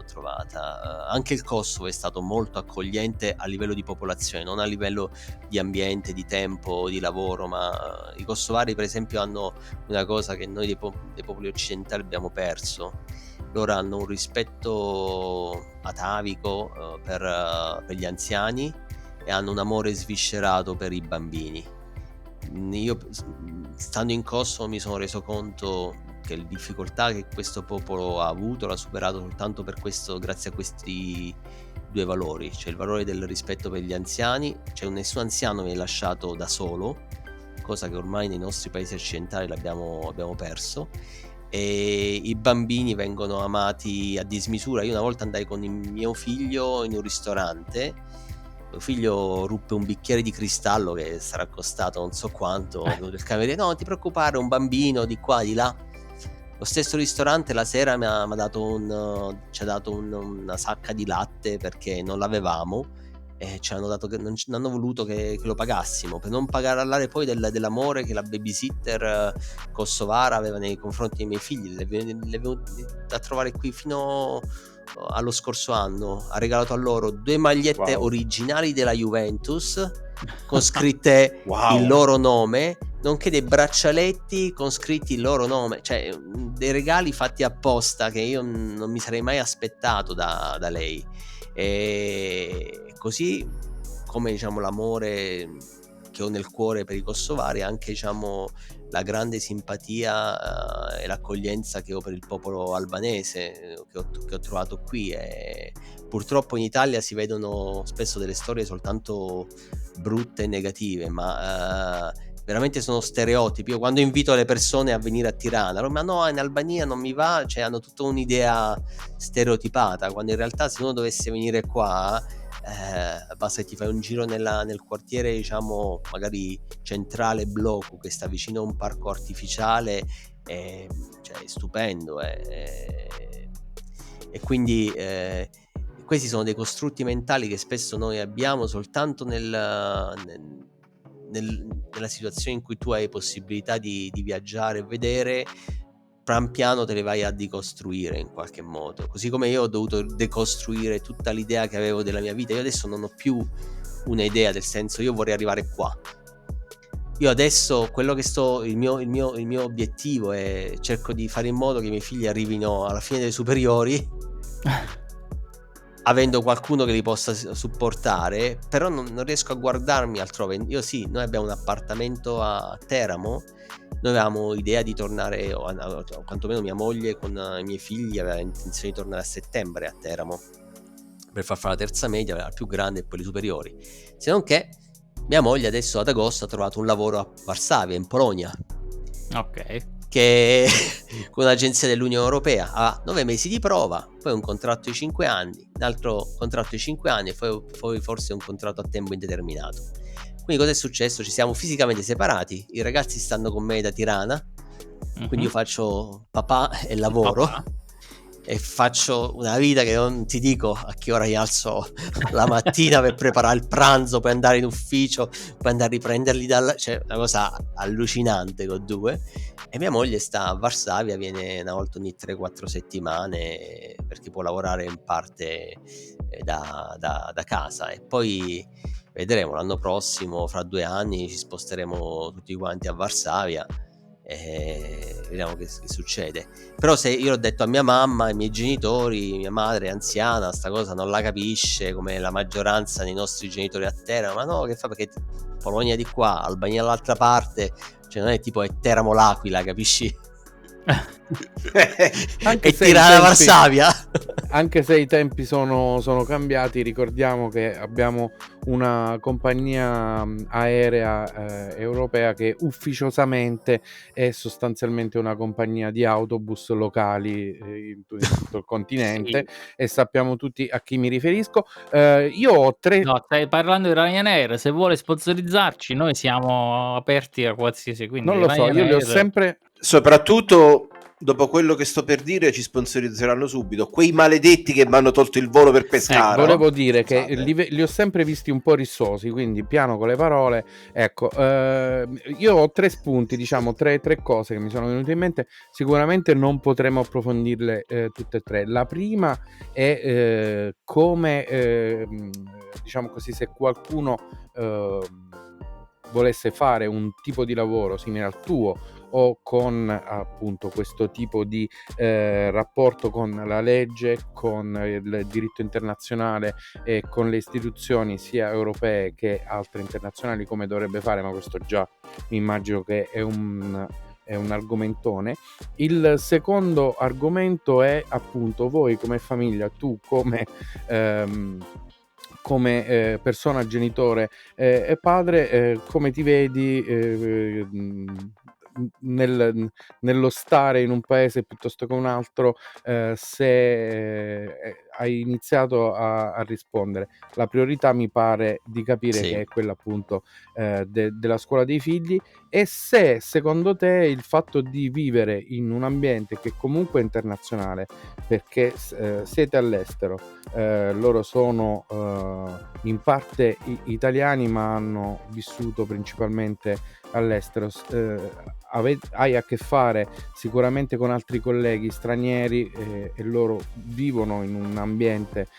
Speaker 4: anche il Kosovo è stato molto accogliente a livello di popolazione, non a livello di ambiente, di tempo, di lavoro, ma i kosovari per esempio hanno una cosa che noi dei popoli occidentali abbiamo perso. Loro hanno un rispetto atavico per gli anziani e hanno un amore sviscerato per i bambini. Io, stando in Kosovo, mi sono reso conto che le difficoltà che questo popolo ha avuto l'ha superato soltanto grazie a questi due valori, cioè il valore del rispetto per gli anziani, cioè nessun anziano viene lasciato da solo, cosa che ormai nei nostri paesi occidentali abbiamo perso, e i bambini vengono amati a dismisura. Io una volta andai con il mio figlio in un ristorante, mio figlio ruppe un bicchiere di cristallo che sarà costato non so quanto, il cameriere: no, non ti preoccupare, un bambino di qua di là. Lo stesso ristorante la sera ci ha dato una sacca di latte perché non l'avevamo, e ci hanno dato non hanno voluto che lo pagassimo, per non parlare poi dell'amore che la babysitter kosovara aveva nei confronti dei miei figli. Le venuti a trovare qui fino allo scorso anno, ha regalato a loro 2 magliette originali della Juventus con scritte il loro nome, nonché dei braccialetti con scritti il loro nome, cioè dei regali fatti apposta che io non mi sarei mai aspettato da lei. E così come, diciamo, l'amore che ho nel cuore per i kosovari, anche, diciamo, la grande simpatia e l'accoglienza che ho per il popolo albanese che ho trovato qui. E purtroppo in Italia si vedono spesso delle storie soltanto brutte e negative, ma veramente sono stereotipi. Io quando invito le persone a venire a Tirana, ma no, in Albania non mi va, cioè hanno tutta un'idea stereotipata, quando in realtà se uno dovesse venire qua, basta che ti fai un giro nel quartiere, diciamo, magari centrale Blocku, che sta vicino a un parco artificiale, cioè è stupendo, e quindi questi sono dei costrutti mentali che spesso noi abbiamo soltanto nella situazione in cui tu hai possibilità di viaggiare e vedere. Pian piano te le vai a decostruire in qualche modo, così come io ho dovuto decostruire tutta l'idea che avevo della mia vita. Io adesso non ho più un'idea, del senso, io vorrei arrivare qua. Io adesso il mio obiettivo è cerco di fare in modo che i miei figli arrivino alla fine delle superiori avendo qualcuno che li possa supportare, però non riesco a guardarmi altrove. Noi abbiamo un appartamento a Teramo, noi avevamo idea di tornare, o quantomeno mia moglie con i miei figli aveva intenzione di tornare a settembre a Teramo per far fare la terza media, la più grande, e poi le superiori. Se non che mia moglie adesso ad agosto ha trovato un lavoro a Varsavia, in Polonia, che con un'agenzia dell'Unione Europea ha 9 mesi di prova, poi un contratto di 5 anni, un altro contratto di 5 anni e poi forse un contratto a tempo indeterminato. Quindi cosa è successo? Ci siamo fisicamente separati, i ragazzi stanno con me da Tirana, quindi io faccio papà e lavoro, e faccio una vita che non ti dico a che ora mi alzo la mattina per preparare il pranzo, poi andare in ufficio, poi andare a riprenderli cioè una cosa allucinante con due. E mia moglie sta a Varsavia, viene una volta ogni 3-4 settimane perché può lavorare in parte da casa, e poi vedremo l'anno prossimo, fra 2 anni ci sposteremo tutti quanti a Varsavia. Vediamo che succede. Però se io l'ho detto a mia mamma, ai miei genitori, mia madre è anziana, sta cosa non la capisce, come la maggioranza dei nostri genitori a terra, ma no, che fa, perché Polonia di qua, Albania dall'altra parte, cioè non è tipo è Teramo l'Aquila, capisci?
Speaker 3: Anche
Speaker 4: E
Speaker 3: se i
Speaker 4: Tirana
Speaker 3: tempi,
Speaker 4: Varsavia.
Speaker 3: anche se i tempi sono cambiati, ricordiamo che abbiamo una compagnia aerea europea che ufficiosamente è sostanzialmente una compagnia di autobus locali in tutto il continente,
Speaker 1: Sì.
Speaker 3: e sappiamo tutti a chi mi riferisco. Io ho tre...
Speaker 1: No, stai parlando di Ryanair, se vuole sponsorizzarci noi siamo aperti a qualsiasi, quindi
Speaker 3: Non lo so, io li ho
Speaker 1: Ryanair.
Speaker 3: sempre...
Speaker 2: Soprattutto dopo quello che sto per dire, ci sponsorizzeranno subito. Quei maledetti che mi hanno tolto il volo per Pescara.
Speaker 3: Volevo dire che
Speaker 2: Scusate.
Speaker 3: li ho sempre visti un po' rissosi, quindi piano con le parole. Ecco, io ho tre spunti, diciamo, tre cose che mi sono venute in mente. Sicuramente non potremo approfondirle tutte e tre. La prima è come, diciamo così, se qualcuno volesse fare un tipo di lavoro simile al tuo, o con appunto questo tipo di rapporto con la legge, con il diritto internazionale e con le istituzioni sia europee che altre internazionali, come dovrebbe fare, ma questo già mi immagino che è un argomentone. Il secondo argomento è appunto voi come famiglia, tu come persona, genitore e padre, come ti vedi nello stare in un paese piuttosto che un altro, se hai iniziato a rispondere. La priorità mi pare di capire
Speaker 4: Sì.
Speaker 3: che è quella appunto della scuola dei figli, e se secondo te il fatto di vivere in un ambiente che comunque è internazionale, perché siete all'estero, loro sono in parte italiani ma hanno vissuto principalmente all'estero, hai a che fare sicuramente con altri colleghi stranieri e loro vivono in un ambiente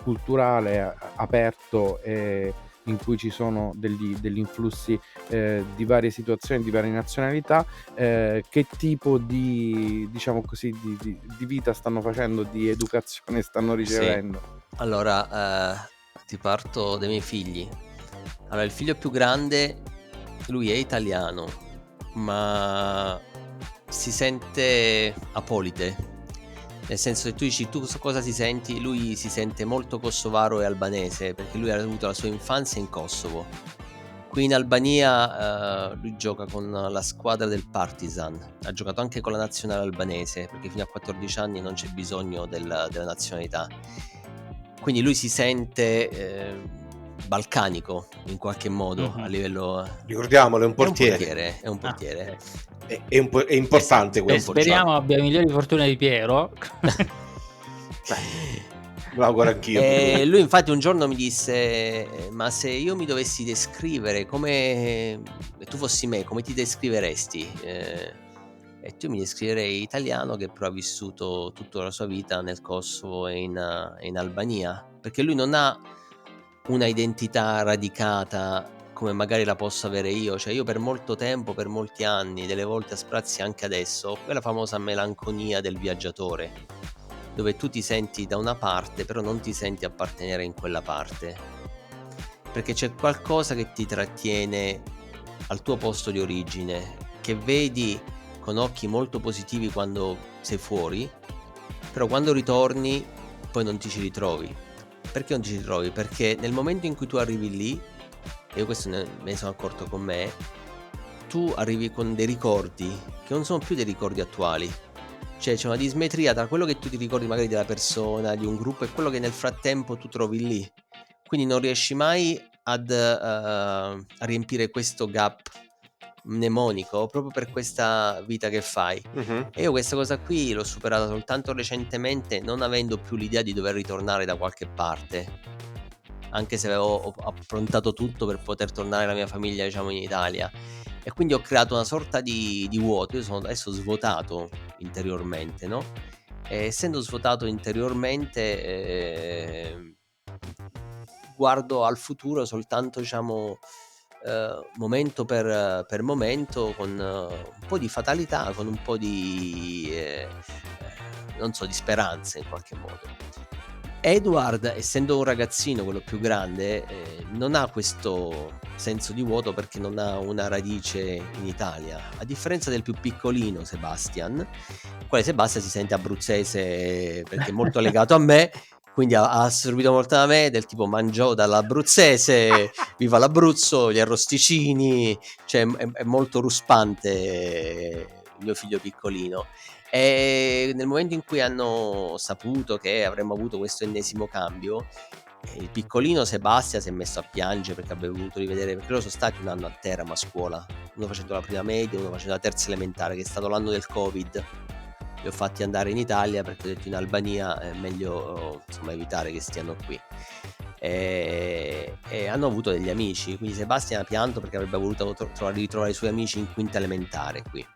Speaker 3: culturale aperto e in cui ci sono degli influssi di varie situazioni, di varie nazionalità. Che tipo di, diciamo così, di vita stanno facendo, di educazione stanno ricevendo?
Speaker 4: Sì. Allora, ti parto dai miei figli. Allora, il figlio più grande, lui è italiano, ma si sente apolide, nel senso che tu dici tu cosa ti senti, lui si sente molto kosovaro e albanese, perché lui ha avuto la sua infanzia in Kosovo. Qui in Albania lui gioca con la squadra del Partizan, ha giocato anche con la nazionale albanese, perché fino a 14 anni non c'è bisogno della nazionalità, quindi lui si sente balcanico in qualche modo, a livello...
Speaker 2: Ricordiamolo, è un portiere.
Speaker 4: È un portiere.
Speaker 2: È importante
Speaker 4: Esatto,
Speaker 2: questo.
Speaker 1: Speriamo abbia migliori fortune di Piero.
Speaker 2: Lo auguro anch'io.
Speaker 4: E lui infatti un giorno mi disse: ma se io mi dovessi descrivere come tu fossi me, come ti descriveresti? E tu mi descriverei italiano che però ha vissuto tutta la sua vita nel Kosovo e in Albania, perché lui non ha una identità radicata come magari la posso avere io. Cioè io per molto tempo, per molti anni, delle volte a sprazzi anche adesso, ho quella famosa melanconia del viaggiatore, dove tu ti senti da una parte però non ti senti appartenere in quella parte, perché c'è qualcosa che ti trattiene al tuo posto di origine, che vedi con occhi molto positivi quando sei fuori, però quando ritorni poi non ti ci ritrovi. Perché non ti ci ritrovi? Perché nel momento in cui tu arrivi lì, e io questo me ne sono accorto con me, tu arrivi con dei ricordi che non sono più dei ricordi attuali. Cioè c'è una dismetria tra quello che tu ti ricordi magari della persona, di un gruppo, e quello che nel frattempo tu trovi lì. Quindi non riesci mai a riempire questo gap mnemonico proprio per questa vita che fai. E io questa cosa qui l'ho superata soltanto recentemente, non avendo più l'idea di dover ritornare da qualche parte, anche se avevo approntato tutto per poter tornare alla mia famiglia, diciamo, in Italia. E quindi ho creato una sorta di vuoto. Io sono adesso svuotato interiormente, no? E essendo svuotato interiormente, guardo al futuro soltanto, diciamo, momento per momento, con un po' di fatalità, con un po' di non so, di speranza in qualche modo. Edward, essendo un ragazzino, quello più grande, non ha questo senso di vuoto perché non ha una radice in Italia, a differenza del più piccolino Sebastian, il quale Sebastian si sente abruzzese perché è molto legato a me, quindi ha assorbito molto da me, del tipo mangio dall'abruzzese, viva l'Abruzzo, gli arrosticini, cioè è molto ruspante il mio figlio piccolino. E nel momento in cui hanno saputo che avremmo avuto questo ennesimo cambio, il piccolino Sebastian si è messo a piangere perché avrebbe voluto rivedere, perché loro sono stati un anno a Teramo a scuola, uno facendo la prima media, uno facendo la terza elementare, che è stato l'anno del Covid. Li ho fatti andare in Italia perché ho detto in Albania è meglio insomma evitare che stiano qui. E hanno avuto degli amici, quindi Sebastian ha pianto perché avrebbe voluto ritrovare i suoi amici in quinta elementare qui.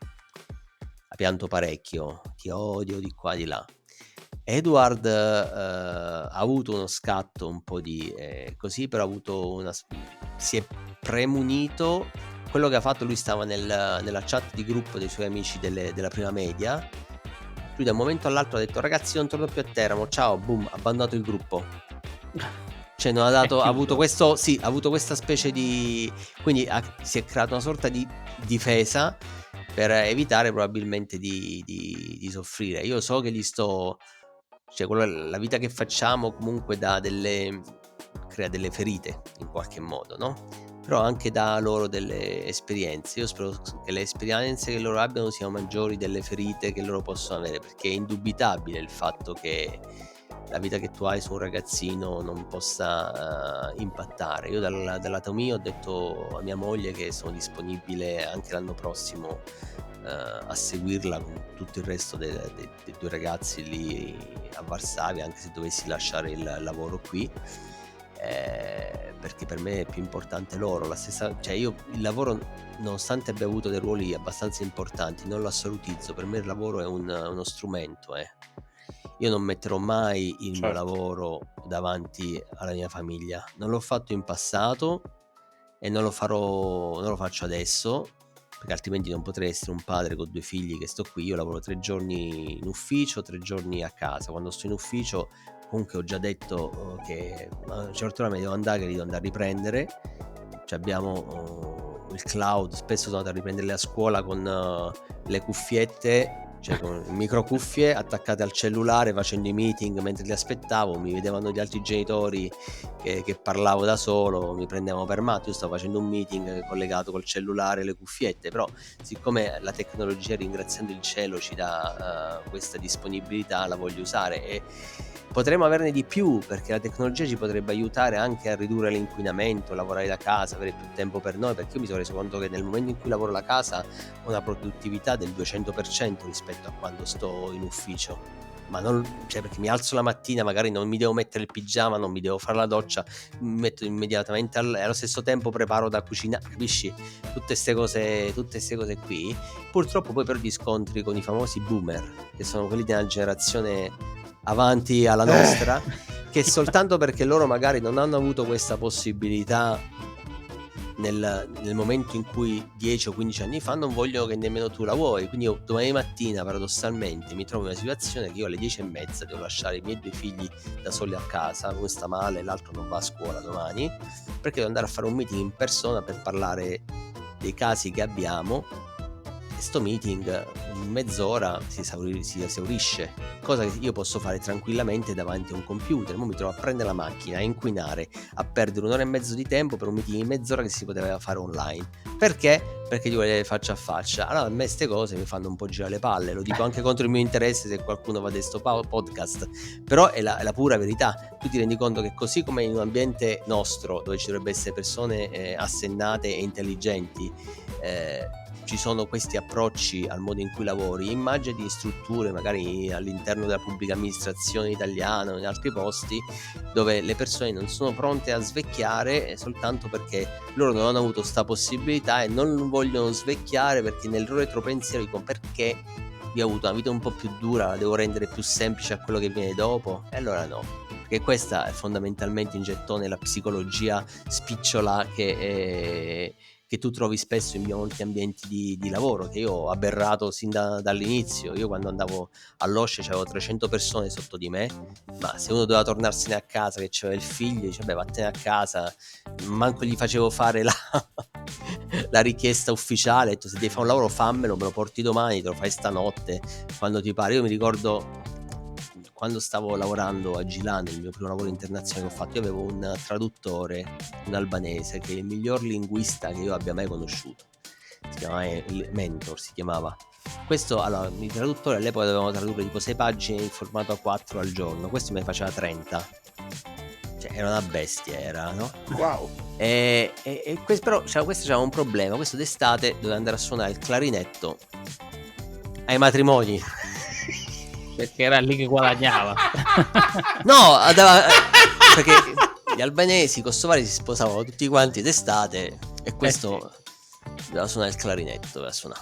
Speaker 4: Ha pianto parecchio, ti odio di qua di là. Edward ha avuto uno scatto un po' di così, però ha avuto si è premunito. Quello che ha fatto, lui stava nella chat di gruppo dei suoi amici della prima media. Lui da un momento all'altro ha detto: ragazzi, non torno più a Teramo, ciao, boom, ha abbandonato il gruppo. Cioè non ha dato, ha avuto questo, sì, ha avuto questa specie di, quindi si è creata una sorta di difesa per evitare probabilmente di soffrire. Io so che cioè la vita che facciamo comunque crea delle ferite in qualche modo, no? Però anche dà loro delle esperienze. Io spero che le esperienze che loro abbiano siano maggiori delle ferite che loro possono avere, perché è indubitabile il fatto che la vita che tu hai su un ragazzino non possa impattare. Io dal lato mio ho detto a mia moglie che sono disponibile anche l'anno prossimo a seguirla con tutto il resto dei due ragazzi lì a Varsavia, anche se dovessi lasciare il lavoro qui, perché per me è più importante loro. La stessa, cioè io il lavoro, nonostante abbia avuto dei ruoli abbastanza importanti, non lo assolutizzo. Per me il lavoro è uno strumento. Io non metterò mai il mio lavoro davanti alla mia famiglia. Non l'ho fatto in passato e non lo faccio adesso, perché altrimenti non potrei essere un padre con 2 figli che sto qui. Io lavoro 3 giorni in ufficio, 3 giorni a casa. Quando sto in ufficio comunque ho già detto che a una certa ora me devo andare, che li devo andare a riprendere. Cioè abbiamo il cloud, spesso sono andato a riprenderle a scuola con le cuffiette, cioè con microcuffie attaccate al cellulare, facendo i meeting mentre li aspettavo. Mi vedevano gli altri genitori che parlavo da solo, mi prendevano per matto. Io stavo facendo un meeting collegato col cellulare e le cuffiette, però siccome la tecnologia, ringraziando il cielo, ci dà questa disponibilità, la voglio usare e potremmo averne di più, perché la tecnologia ci potrebbe aiutare anche a ridurre l'inquinamento, lavorare da casa, avere più tempo per noi, perché io mi sono reso conto che nel momento in cui lavoro da casa ho una produttività del 200% rispetto a quando sto in ufficio. Ma non, cioè, perché mi alzo la mattina, magari non mi devo mettere il pigiama, non mi devo fare la doccia, mi metto immediatamente allo stesso tempo preparo da cucinare, capisci? Tutte ste cose qui. Purtroppo poi però ti scontri con i famosi boomer, che sono quelli della generazione avanti alla nostra, che soltanto perché loro magari non hanno avuto questa possibilità nel momento in cui 10 o 15 anni fa, non vogliono che nemmeno tu la vuoi. Quindi io domani mattina paradossalmente mi trovo in una situazione che io alle 10:30 devo lasciare i miei 2 figli da soli a casa, uno sta male, l'altro non va a scuola domani, perché devo andare a fare un meeting in persona per parlare dei casi che abbiamo. E sto meeting in mezz'ora si esaurisce, cosa che io posso fare tranquillamente davanti a un computer. Mo mi trovo a prendere la macchina, a inquinare, a perdere 1 ora e mezzo di tempo per un meeting in mezz'ora che si poteva fare online. Perché? Perché io le faccia a faccia. Allora a me ste cose mi fanno un po' girare le palle, lo dico anche contro il mio interesse se qualcuno va a questo podcast, però è la pura verità. Tu ti rendi conto che così come in un ambiente nostro, dove ci dovrebbe essere persone assennate e intelligenti, ci sono questi approcci al modo in cui lavori, immagini di strutture magari all'interno della pubblica amministrazione italiana o in altri posti dove le persone non sono pronte a svecchiare soltanto perché loro non hanno avuto sta possibilità e non vogliono svecchiare perché nel loro retropensiero dicono: perché io ho avuto una vita un po' più dura, la devo rendere più semplice a quello che viene dopo? E allora no, perché perché questa è fondamentalmente in gettone la psicologia spicciola che tu trovi spesso in molti ambienti di lavoro, che io ho aberrato sin dall'inizio. Io quando andavo all'OSCE c'avevo 300 persone sotto di me, ma se uno doveva tornarsene a casa, che c'aveva il figlio, dice vabbè vattene a casa, manco gli facevo fare la richiesta ufficiale, ho detto se devi fare un lavoro fammelo, me lo porti domani, te lo fai stanotte, quando ti pare. Io mi ricordo quando stavo lavorando a Gilano, il mio primo lavoro internazionale che ho fatto, io avevo un traduttore, un albanese, che è il miglior linguista che io abbia mai conosciuto, si chiamava Mentor, si chiamava. Questo, allora, il traduttore all'epoca dovevamo tradurre tipo 6 pagine in formato A4 al giorno, questo me ne faceva 30. Cioè, era una bestia, era, no?
Speaker 2: Wow.
Speaker 4: Però questo c'era un problema, questo d'estate doveva andare a suonare il clarinetto ai matrimoni.
Speaker 1: Perché era lì che guadagnava.
Speaker 4: No, perché gli albanesi kosovari si sposavano tutti quanti d'estate e questo doveva suonare il clarinetto, doveva suonare.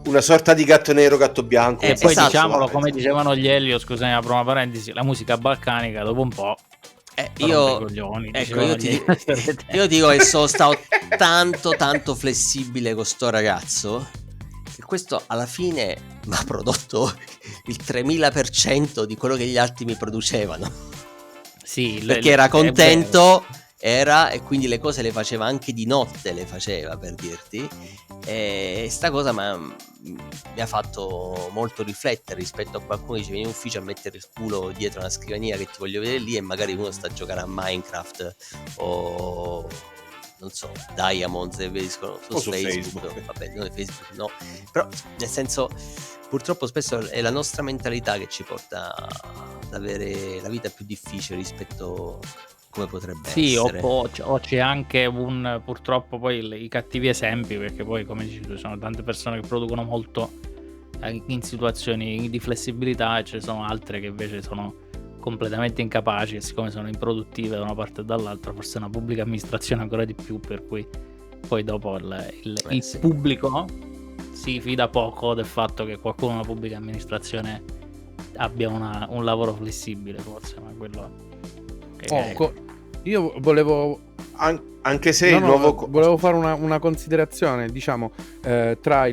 Speaker 2: Una sorta di gatto nero, gatto bianco.
Speaker 1: E poi
Speaker 4: esatto,
Speaker 1: diciamolo, come dicevano gli Elio, scusami, apro una parentesi, la musica balcanica dopo un po'...
Speaker 4: io dico che sono stato tanto flessibile con sto ragazzo, che questo alla fine mi ha prodotto il 3000% di quello che gli altri mi producevano.
Speaker 1: Sì,
Speaker 4: perché era contento, e quindi le cose le faceva anche di notte, le faceva, per dirti, e sta cosa mi ha fatto molto riflettere rispetto a qualcuno che ci viene in ufficio a mettere il culo dietro una scrivania che ti voglio vedere lì, e magari uno sta a giocare a Minecraft o non so, Diamond, se vedi su Facebook. Vabbè, non è Facebook, no, però nel senso, purtroppo spesso è la nostra mentalità che ci porta ad avere la vita più difficile rispetto come potrebbe essere.
Speaker 1: O c'è anche purtroppo poi i cattivi esempi, perché poi come dici tu, sono tante persone che producono molto in situazioni di flessibilità, e ce ne sono altre che invece sono completamente incapaci, e siccome sono improduttive da una parte e dall'altra, forse una pubblica amministrazione ancora di più, per cui poi dopo il pubblico si fida poco del fatto che qualcuno nella pubblica amministrazione abbia un lavoro flessibile, forse, ma quello
Speaker 3: io volevo
Speaker 2: anche se il nuovo
Speaker 3: volevo fare una considerazione, diciamo, tra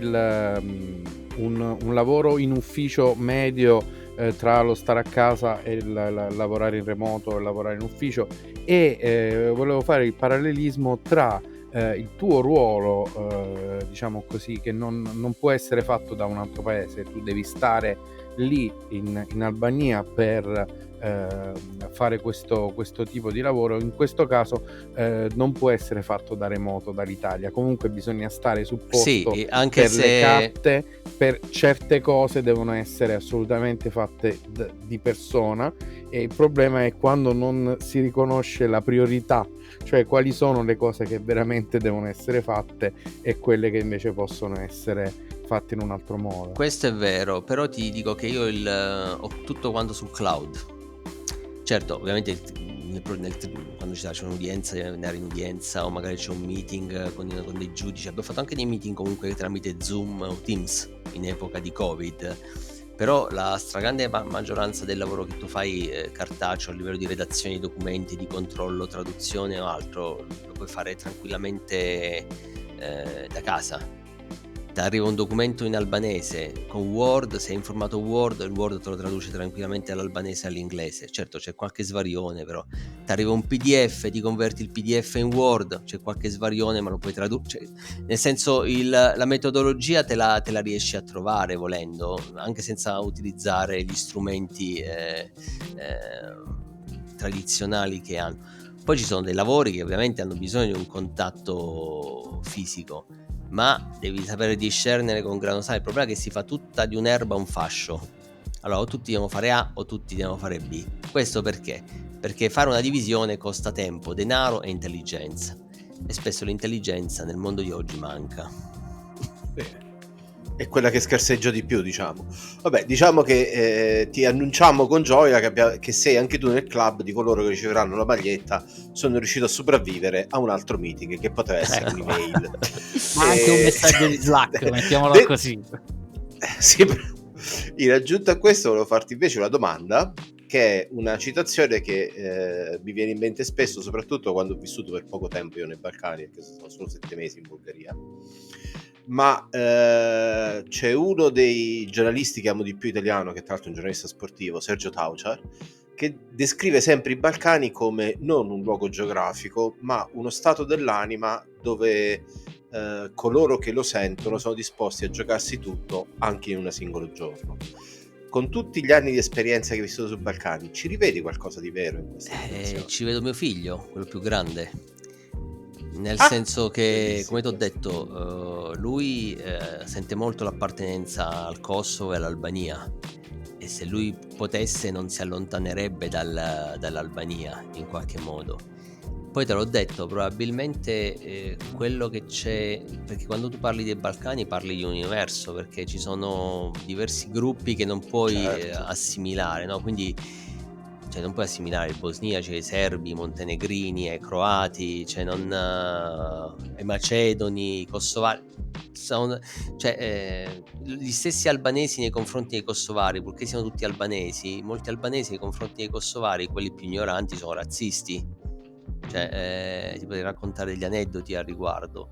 Speaker 3: un lavoro in ufficio medio, tra lo stare a casa e lavorare in remoto e lavorare in ufficio, e volevo fare il parallelismo tra il tuo ruolo, diciamo così, che non può essere fatto da un altro paese, tu devi stare lì in Albania per fare questo tipo di lavoro. In questo caso non può essere fatto da remoto dall'Italia, comunque bisogna stare sul posto,
Speaker 4: anche
Speaker 3: per
Speaker 4: se
Speaker 3: le carte, per certe cose devono essere assolutamente fatte di persona, e il problema è quando non si riconosce la priorità, cioè quali sono le cose che veramente devono essere fatte e quelle che invece possono essere fatte in un altro modo.
Speaker 4: Questo è vero, però ti dico che io ho tutto quanto sul cloud. Certo, ovviamente quando c'è un'udienza, andare in udienza, o magari c'è un meeting con dei giudici. Abbiamo fatto anche dei meeting comunque tramite Zoom o Teams in epoca di Covid, però la stragrande maggioranza del lavoro che tu fai cartaceo a livello di redazione di documenti, di controllo, traduzione o altro, lo puoi fare tranquillamente da casa. Ti arriva un documento in albanese con Word, sei in formato Word, il Word te lo traduce tranquillamente dall'albanese all'inglese. Certo, c'è qualche svarione, però ti arriva un PDF, ti converti il PDF in Word, c'è qualche svarione, ma lo puoi tradurre, nel senso la metodologia te la riesci a trovare volendo, anche senza utilizzare gli strumenti tradizionali che hanno. Poi ci sono dei lavori che ovviamente hanno bisogno di un contatto fisico, ma devi sapere discernere con grano sale. Il problema è che si fa tutta di un'erba un fascio. Allora, o tutti devono fare A o tutti devono fare B. Questo perché? Perché fare una divisione costa tempo, denaro e intelligenza, e spesso l'intelligenza nel mondo di oggi manca.
Speaker 2: È quella che scarseggia di più, diciamo. Vabbè, diciamo che ti annunciamo con gioia che sei anche tu nel club di coloro che riceveranno la maglietta "sono riuscito a sopravvivere a un altro meeting", che poteva essere un'email,
Speaker 1: ma anche un messaggio di Slack, mettiamolo così.
Speaker 2: Sì, in aggiunta a questo volevo farti invece una domanda, che è una citazione che mi viene in mente spesso, soprattutto quando ho vissuto per poco tempo io nei Balcani, perché sono solo 7 mesi in Bulgaria. Ma c'è uno dei giornalisti che amo di più italiano, che tra l'altro è un giornalista sportivo, Sergio Tauciar, che descrive sempre i Balcani come non un luogo geografico, ma uno stato dell'anima dove coloro che lo sentono sono disposti a giocarsi tutto anche in un singolo giorno. Con tutti gli anni di esperienza che hai vissuto sui Balcani, ci rivedi qualcosa di vero in questa situazione?
Speaker 4: Ci vedo mio figlio, quello più grande, nel senso che, come ti ho detto, lui sente molto l'appartenenza al Kosovo e all'Albania, e se lui potesse non si allontanerebbe dall'Albania in qualche modo. Poi te l'ho detto, probabilmente quello che c'è, perché quando tu parli dei Balcani parli di un universo, perché ci sono diversi gruppi che non puoi assimilare, no? Quindi non puoi assimilare i bosniaci, i serbi, i montenegrini, i croati, i macedoni, i kosovari, gli stessi albanesi nei confronti dei kosovari, purché siano tutti albanesi, molti albanesi nei confronti dei kosovari, quelli più ignoranti, sono razzisti. Ti potrei raccontare degli aneddoti al riguardo.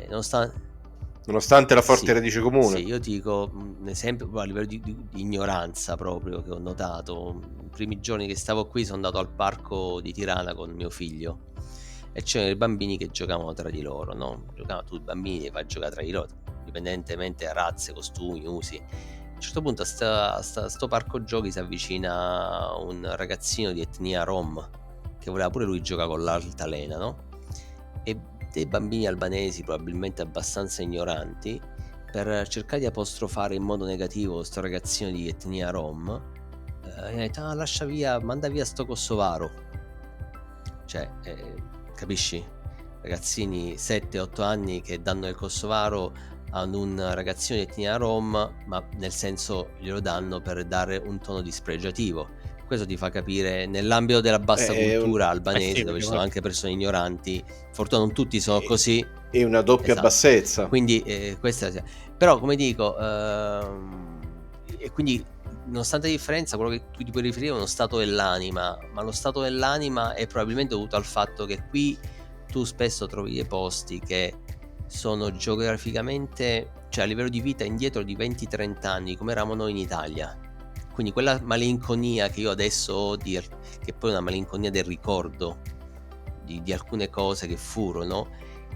Speaker 2: Nonostante la forte radice comune.
Speaker 4: Sì, io ti dico un esempio a livello di ignoranza proprio che ho notato. I primi giorni che stavo qui sono andato al parco di Tirana con mio figlio e c'erano i bambini che giocavano tra di loro, no? Giocavano tutti i bambini, li fai giocare tra di loro, indipendentemente da razze, costumi, usi. A un certo punto a sto parco giochi si avvicina un ragazzino di etnia rom che voleva pure lui giocare con l'altalena, no? E dei bambini albanesi probabilmente abbastanza ignoranti, per cercare di apostrofare in modo negativo sto ragazzino di etnia rom, gli ha detto lascia via, manda via sto kosovaro. Capisci? Ragazzini 7-8 anni che danno il kosovaro ad un ragazzino di etnia rom, ma nel senso glielo danno per dare un tono dispregiativo. Questo ti fa capire, nell'ambito della bassa cultura albanese, dove ci sono anche persone ignoranti, fortuna non tutti sono così.
Speaker 2: È una doppia bassezza.
Speaker 4: Quindi questa, però come dico, e quindi nonostante la differenza, quello che tu ti puoi riferire è uno stato dell'anima, ma lo stato dell'anima è probabilmente dovuto al fatto che qui tu spesso trovi dei posti che sono geograficamente, cioè a livello di vita indietro di 20-30 anni, come eravamo noi in Italia. Quindi quella malinconia che io adesso ho, che poi è una malinconia del ricordo di alcune cose che furono,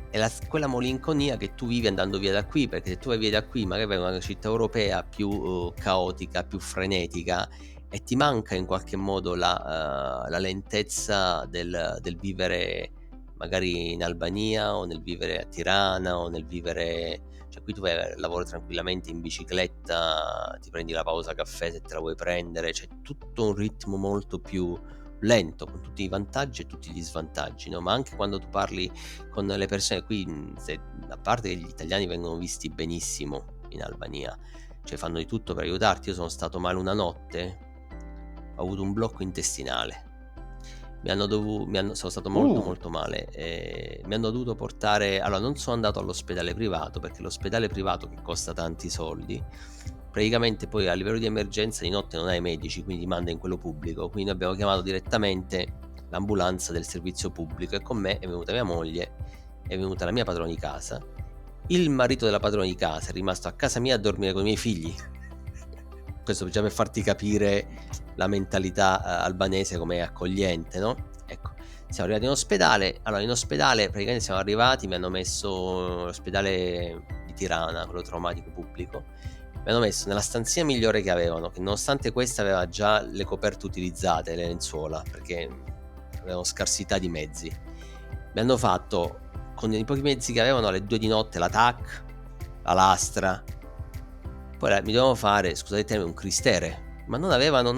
Speaker 4: è quella malinconia che tu vivi andando via da qui, perché se tu vai via da qui magari vai in una città europea più caotica, più frenetica, e ti manca in qualche modo la lentezza del vivere magari in Albania, o nel vivere a Tirana, o nel vivere... Cioè qui tu vai, lavori tranquillamente in bicicletta, ti prendi la pausa caffè se te la vuoi prendere, c'è tutto un ritmo molto più lento, con tutti i vantaggi e tutti gli svantaggi, no? Ma anche quando tu parli con le persone qui, a parte che gli italiani vengono visti benissimo in Albania, cioè fanno di tutto per aiutarti. Io sono stato male una notte, ho avuto un blocco intestinale, sono stato molto male, e mi hanno dovuto portare, allora non sono andato all'ospedale privato, perché l'ospedale privato, che costa tanti soldi, praticamente poi a livello di emergenza di notte non hai medici, quindi manda in quello pubblico. Quindi abbiamo chiamato direttamente l'ambulanza del servizio pubblico, e con me è venuta mia moglie, è venuta la mia padrona di casa, il marito della padrona di casa è rimasto a casa mia a dormire con i miei figli. Questo già per farti capire la mentalità albanese com'è accogliente, no? Ecco, siamo arrivati in ospedale. Allora in ospedale praticamente siamo arrivati, mi hanno messo l'ospedale di Tirana, quello traumatico pubblico, mi hanno messo nella stanzina migliore che avevano, che nonostante questa aveva già le coperte utilizzate, le lenzuola, perché avevano scarsità di mezzi. Mi hanno fatto, con i pochi mezzi che avevano, alle 2 di notte la TAC, la lastra, poi mi dovevano fare, scusate il termine, un cristere, ma non avevano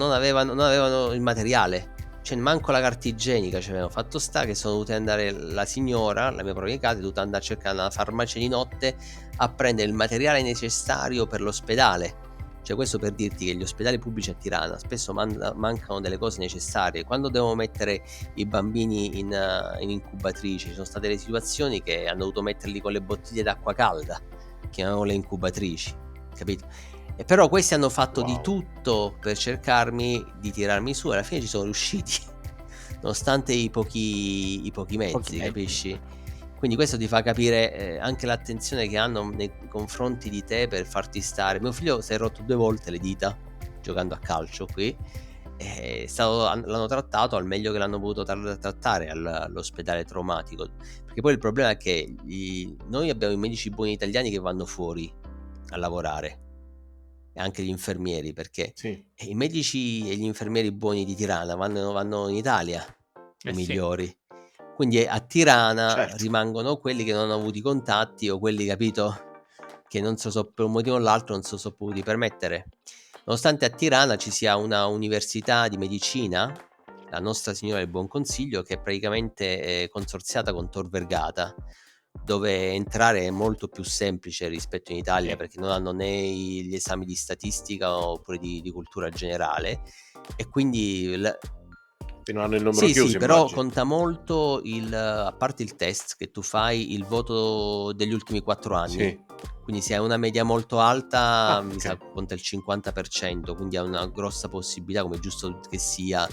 Speaker 4: il materiale, cioè manco la carta igienica ci avevano. Fatto sta che sono dovuta andare, la signora, la mia padrona di casa, è dovuta andare a cercare una farmacia di notte a prendere il materiale necessario per l'ospedale. Cioè questo per dirti che gli ospedali pubblici a Tirana spesso mancano delle cose necessarie. Quando devono mettere i bambini in incubatrice, ci sono state delle situazioni che hanno dovuto metterli con le bottiglie d'acqua calda, che erano le incubatrici, capito? E però questi hanno fatto di
Speaker 2: Wow.
Speaker 4: tutto per cercarmi di tirarmi su, e alla fine ci sono riusciti, nonostante i pochi mezzi, capisci? Quindi questo ti fa capire anche l'attenzione che hanno nei confronti di te per farti stare. Mio figlio si è rotto 2 volte le dita giocando a calcio qui, l'hanno trattato al meglio che l'hanno potuto trattare all'ospedale traumatico, perché poi il problema è che noi abbiamo i medici buoni italiani che vanno fuori a lavorare, e anche gli infermieri, perché
Speaker 2: Sì.
Speaker 4: i medici e gli infermieri buoni di Tirana vanno in Italia, i
Speaker 1: sì.
Speaker 4: migliori. Quindi a Tirana
Speaker 2: Certo.
Speaker 4: rimangono quelli che non hanno avuto i contatti, o quelli, capito, che non per un motivo o l'altro non se lo sono potuti permettere. Nonostante a Tirana ci sia una università di medicina, la Nostra Signora del Buon Consiglio, che è praticamente consorziata con Tor Vergata, dove entrare è molto più semplice rispetto in Italia,
Speaker 2: Sì.
Speaker 4: perché non hanno né gli esami di statistica oppure di cultura generale, e quindi
Speaker 2: Non hanno il numero
Speaker 4: sì,
Speaker 2: chiuso,
Speaker 4: però
Speaker 2: immagino.
Speaker 4: conta molto a parte il test che tu fai, il voto degli ultimi 4 anni.
Speaker 2: Sì.
Speaker 4: Quindi se hai una media molto alta, mi
Speaker 2: ok.
Speaker 4: sa conta il 50%, quindi hai una grossa possibilità, come giusto che sia,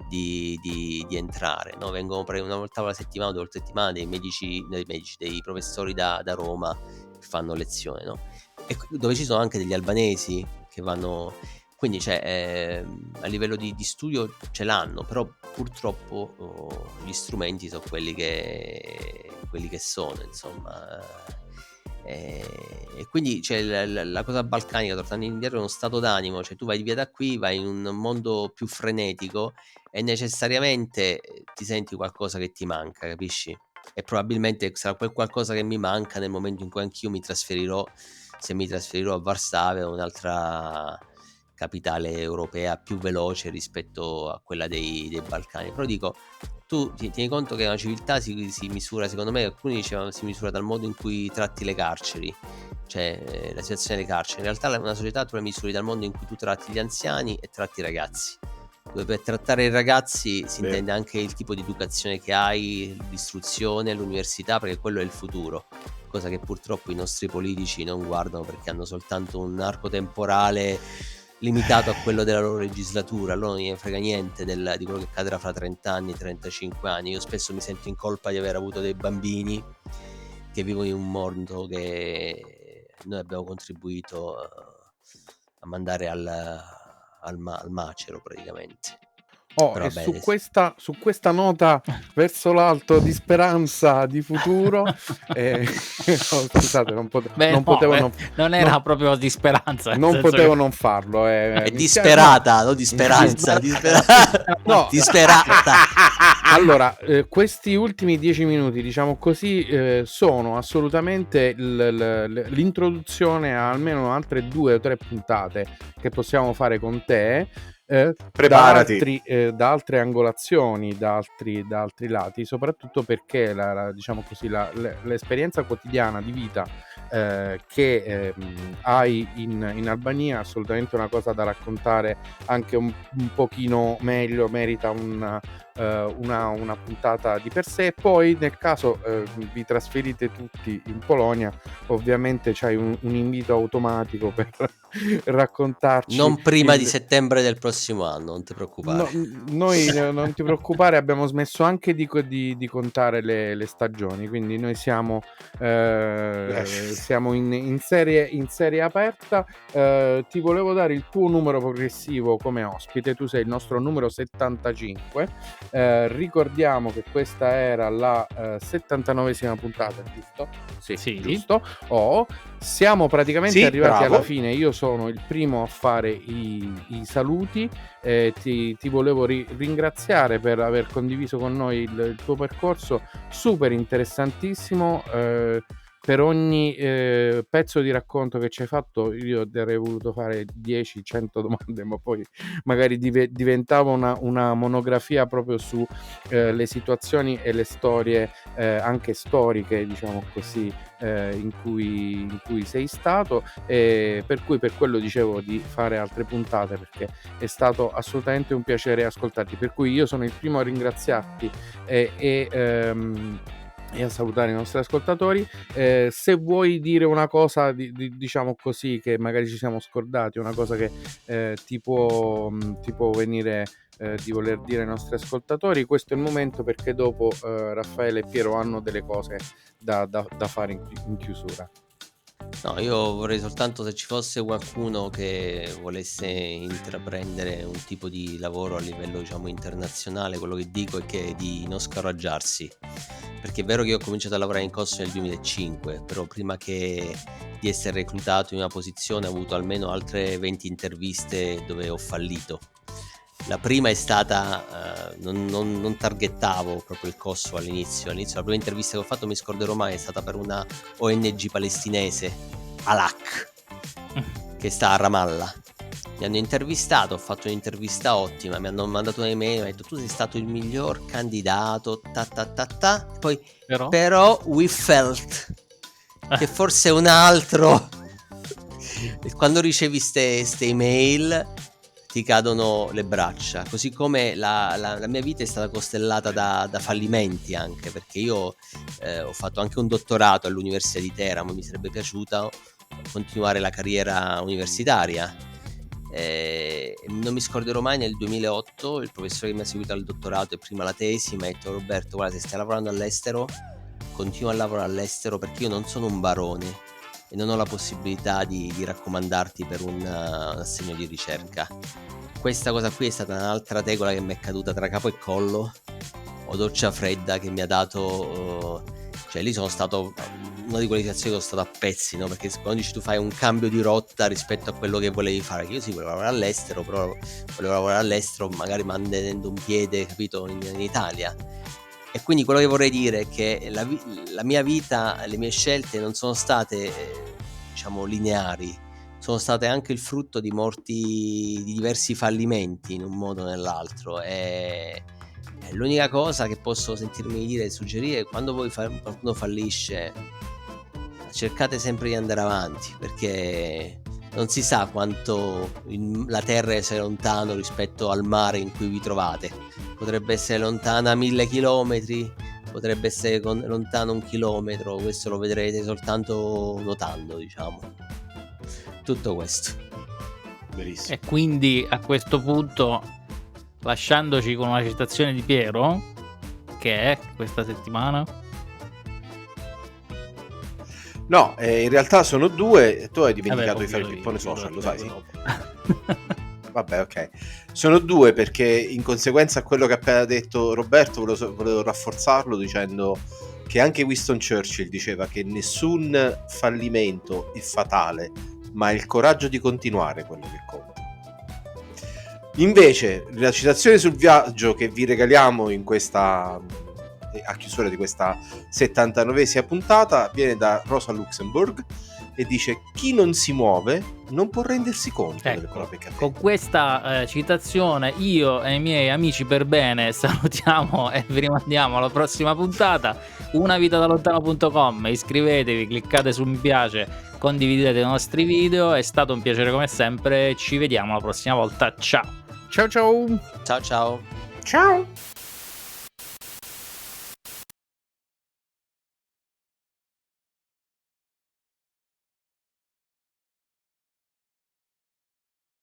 Speaker 4: di entrare, no? Vengono una volta alla settimana, 2 volte a settimana dei professori da Roma che fanno lezione, no? E dove ci sono anche degli albanesi che vanno. Quindi a livello di studio ce l'hanno, però purtroppo gli strumenti sono quelli che sono, insomma. E quindi c'è la cosa balcanica, tornando indietro, è uno stato d'animo, cioè tu vai via da qui, vai in un mondo più frenetico e necessariamente ti senti qualcosa che ti manca, capisci? E probabilmente sarà quel qualcosa che mi manca nel momento in cui anch'io mi trasferirò, se mi trasferirò a Varsavia o un'altra capitale europea più veloce rispetto a quella dei Balcani. Però dico, tu tieni conto che una civiltà si misura, secondo me alcuni dicevano si misura dal modo in cui tratti le carceri, cioè la situazione delle carceri. In realtà una società tu la misuri dal modo in cui tu tratti gli anziani e tratti i ragazzi, dove per trattare i ragazzi si intende anche il tipo di educazione che hai, l'istruzione, l'università, perché quello è il futuro, cosa che purtroppo i nostri politici non guardano, perché hanno soltanto un arco temporale limitato a quello della loro legislatura. Loro non gliene frega niente di quello che accadrà fra 30 anni, 35 anni. Io spesso mi sento in colpa di aver avuto dei bambini che vivono in un mondo che noi abbiamo contribuito a mandare al macero praticamente.
Speaker 3: E su questa nota verso l'alto di speranza di futuro, scusate,
Speaker 1: non era proprio di speranza.
Speaker 3: Non potevo non farlo.
Speaker 4: È disperata, no, di speranza.
Speaker 3: No,
Speaker 4: disperata.
Speaker 3: Allora, questi ultimi 10 minuti, diciamo così, sono assolutamente l'introduzione a almeno altre 2 o 3 puntate che possiamo fare con te.
Speaker 2: Preparati.
Speaker 3: Da altre angolazioni, da altri lati, soprattutto perché diciamo così, l'esperienza quotidiana di vita che hai in Albania è assolutamente una cosa da raccontare anche un pochino meglio, merita una puntata di per sé. Poi nel caso vi trasferite tutti in Polonia, ovviamente c'hai un invito automatico per raccontarci.
Speaker 4: Non prima di settembre del prossimo anno, non ti preoccupare.
Speaker 3: Noi non ti preoccupare, abbiamo smesso anche di contare le stagioni, quindi noi siamo in serie aperta. Ti volevo dare il tuo numero progressivo come ospite, tu sei il nostro numero 75. Ricordiamo che questa era la 79esima puntata, giusto?
Speaker 1: Sì.
Speaker 3: Giusto. Siamo praticamente arrivati
Speaker 2: bravo.
Speaker 3: alla fine. Io sono il primo a fare i saluti. Ti volevo ringraziare per aver condiviso con noi il tuo percorso super interessantissimo. Per ogni pezzo di racconto che ci hai fatto io avrei voluto fare 10-100 domande, ma poi magari diventava una monografia proprio su le situazioni e le storie anche storiche, diciamo così, in cui sei stato, per cui per quello dicevo di fare altre puntate, perché è stato assolutamente un piacere ascoltarti, per cui io sono il primo a ringraziarti e a salutare i nostri ascoltatori. Se vuoi dire una cosa, diciamo così, che magari ci siamo scordati, una cosa che ti può venire di voler dire ai nostri ascoltatori, questo è il momento, perché dopo Raffaele e Piero hanno delle cose da fare in chiusura.
Speaker 4: No, io vorrei soltanto, se ci fosse qualcuno che volesse intraprendere un tipo di lavoro a livello, diciamo, internazionale, quello che dico è che di non scoraggiarsi, perché è vero che io ho cominciato a lavorare in Kosovo nel 2005, però prima di essere reclutato in una posizione ho avuto almeno altre 20 interviste dove ho fallito. La prima è stata, non targettavo proprio il Kosovo all'inizio la prima intervista che ho fatto, mi scorderò mai, è stata per una ONG palestinese, Alak, che sta a Ramallah. Mi hanno intervistato, ho fatto un'intervista ottima, mi hanno mandato un'email, mi hanno detto tu sei stato il miglior candidato, poi però we felt che forse un altro, quando ricevi ste email ti cadono le braccia, così come la mia vita è stata costellata da fallimenti, anche perché io ho fatto anche un dottorato all'Università di Teramo, mi sarebbe piaciuto continuare la carriera universitaria. Non mi scorderò mai, nel 2008 il professore che mi ha seguito al dottorato e prima la tesi mi ha detto: Roberto, guarda, se stai lavorando all'estero, continua a lavorare all'estero, perché io non sono un barone e non ho la possibilità di raccomandarti per un assegno di ricerca. Questa cosa qui è stata un'altra tegola che mi è caduta tra capo e collo, o doccia fredda che mi ha dato, cioè lì sono stato, una di quelle situazioni che sono stato a pezzi, no? Perché quando dici tu fai un cambio di rotta rispetto a quello che volevi fare, che io sì volevo lavorare all'estero, però volevo lavorare all'estero magari mantenendo un piede, capito, in Italia. E quindi quello che vorrei dire è che la mia vita, le mie scelte non sono state, diciamo, lineari, sono state anche il frutto di diversi fallimenti in un modo o nell'altro. E l'unica cosa che posso sentirmi dire e suggerire è: quando qualcuno fallisce, cercate sempre di andare avanti, perché non si sa quanto la terra sia lontano rispetto al mare in cui vi trovate. Potrebbe essere lontana 1000 chilometri, potrebbe essere lontano 1 chilometro, questo lo vedrete soltanto nuotando, diciamo. Tutto questo.
Speaker 2: Benissimo.
Speaker 1: E quindi a questo punto, lasciandoci con una citazione di Piero, che è questa settimana?
Speaker 2: No, in realtà sono due, tu hai dimenticato di fare il pippone social, lo sai? Sì? Vabbè, ok. Sono due perché, in conseguenza a quello che ha appena detto Roberto, volevo rafforzarlo dicendo che anche Winston Churchill diceva che nessun fallimento è fatale, ma è il coraggio di continuare quello che conta. Invece, la citazione sul viaggio che vi regaliamo in questa, a chiusura di questa 79esima puntata, viene da Rosa Luxemburg e dice: chi non si muove non può rendersi conto delle proprie catene.
Speaker 1: Con questa citazione io e i miei amici per bene salutiamo e vi rimandiamo alla prossima puntata. unavitadalontano.com, iscrivetevi, cliccate su mi piace, condividete i nostri video, è stato un piacere come sempre, ci vediamo la prossima volta, ciao
Speaker 3: Ciao ciao.
Speaker 4: Ciao ciao.
Speaker 2: Ciao.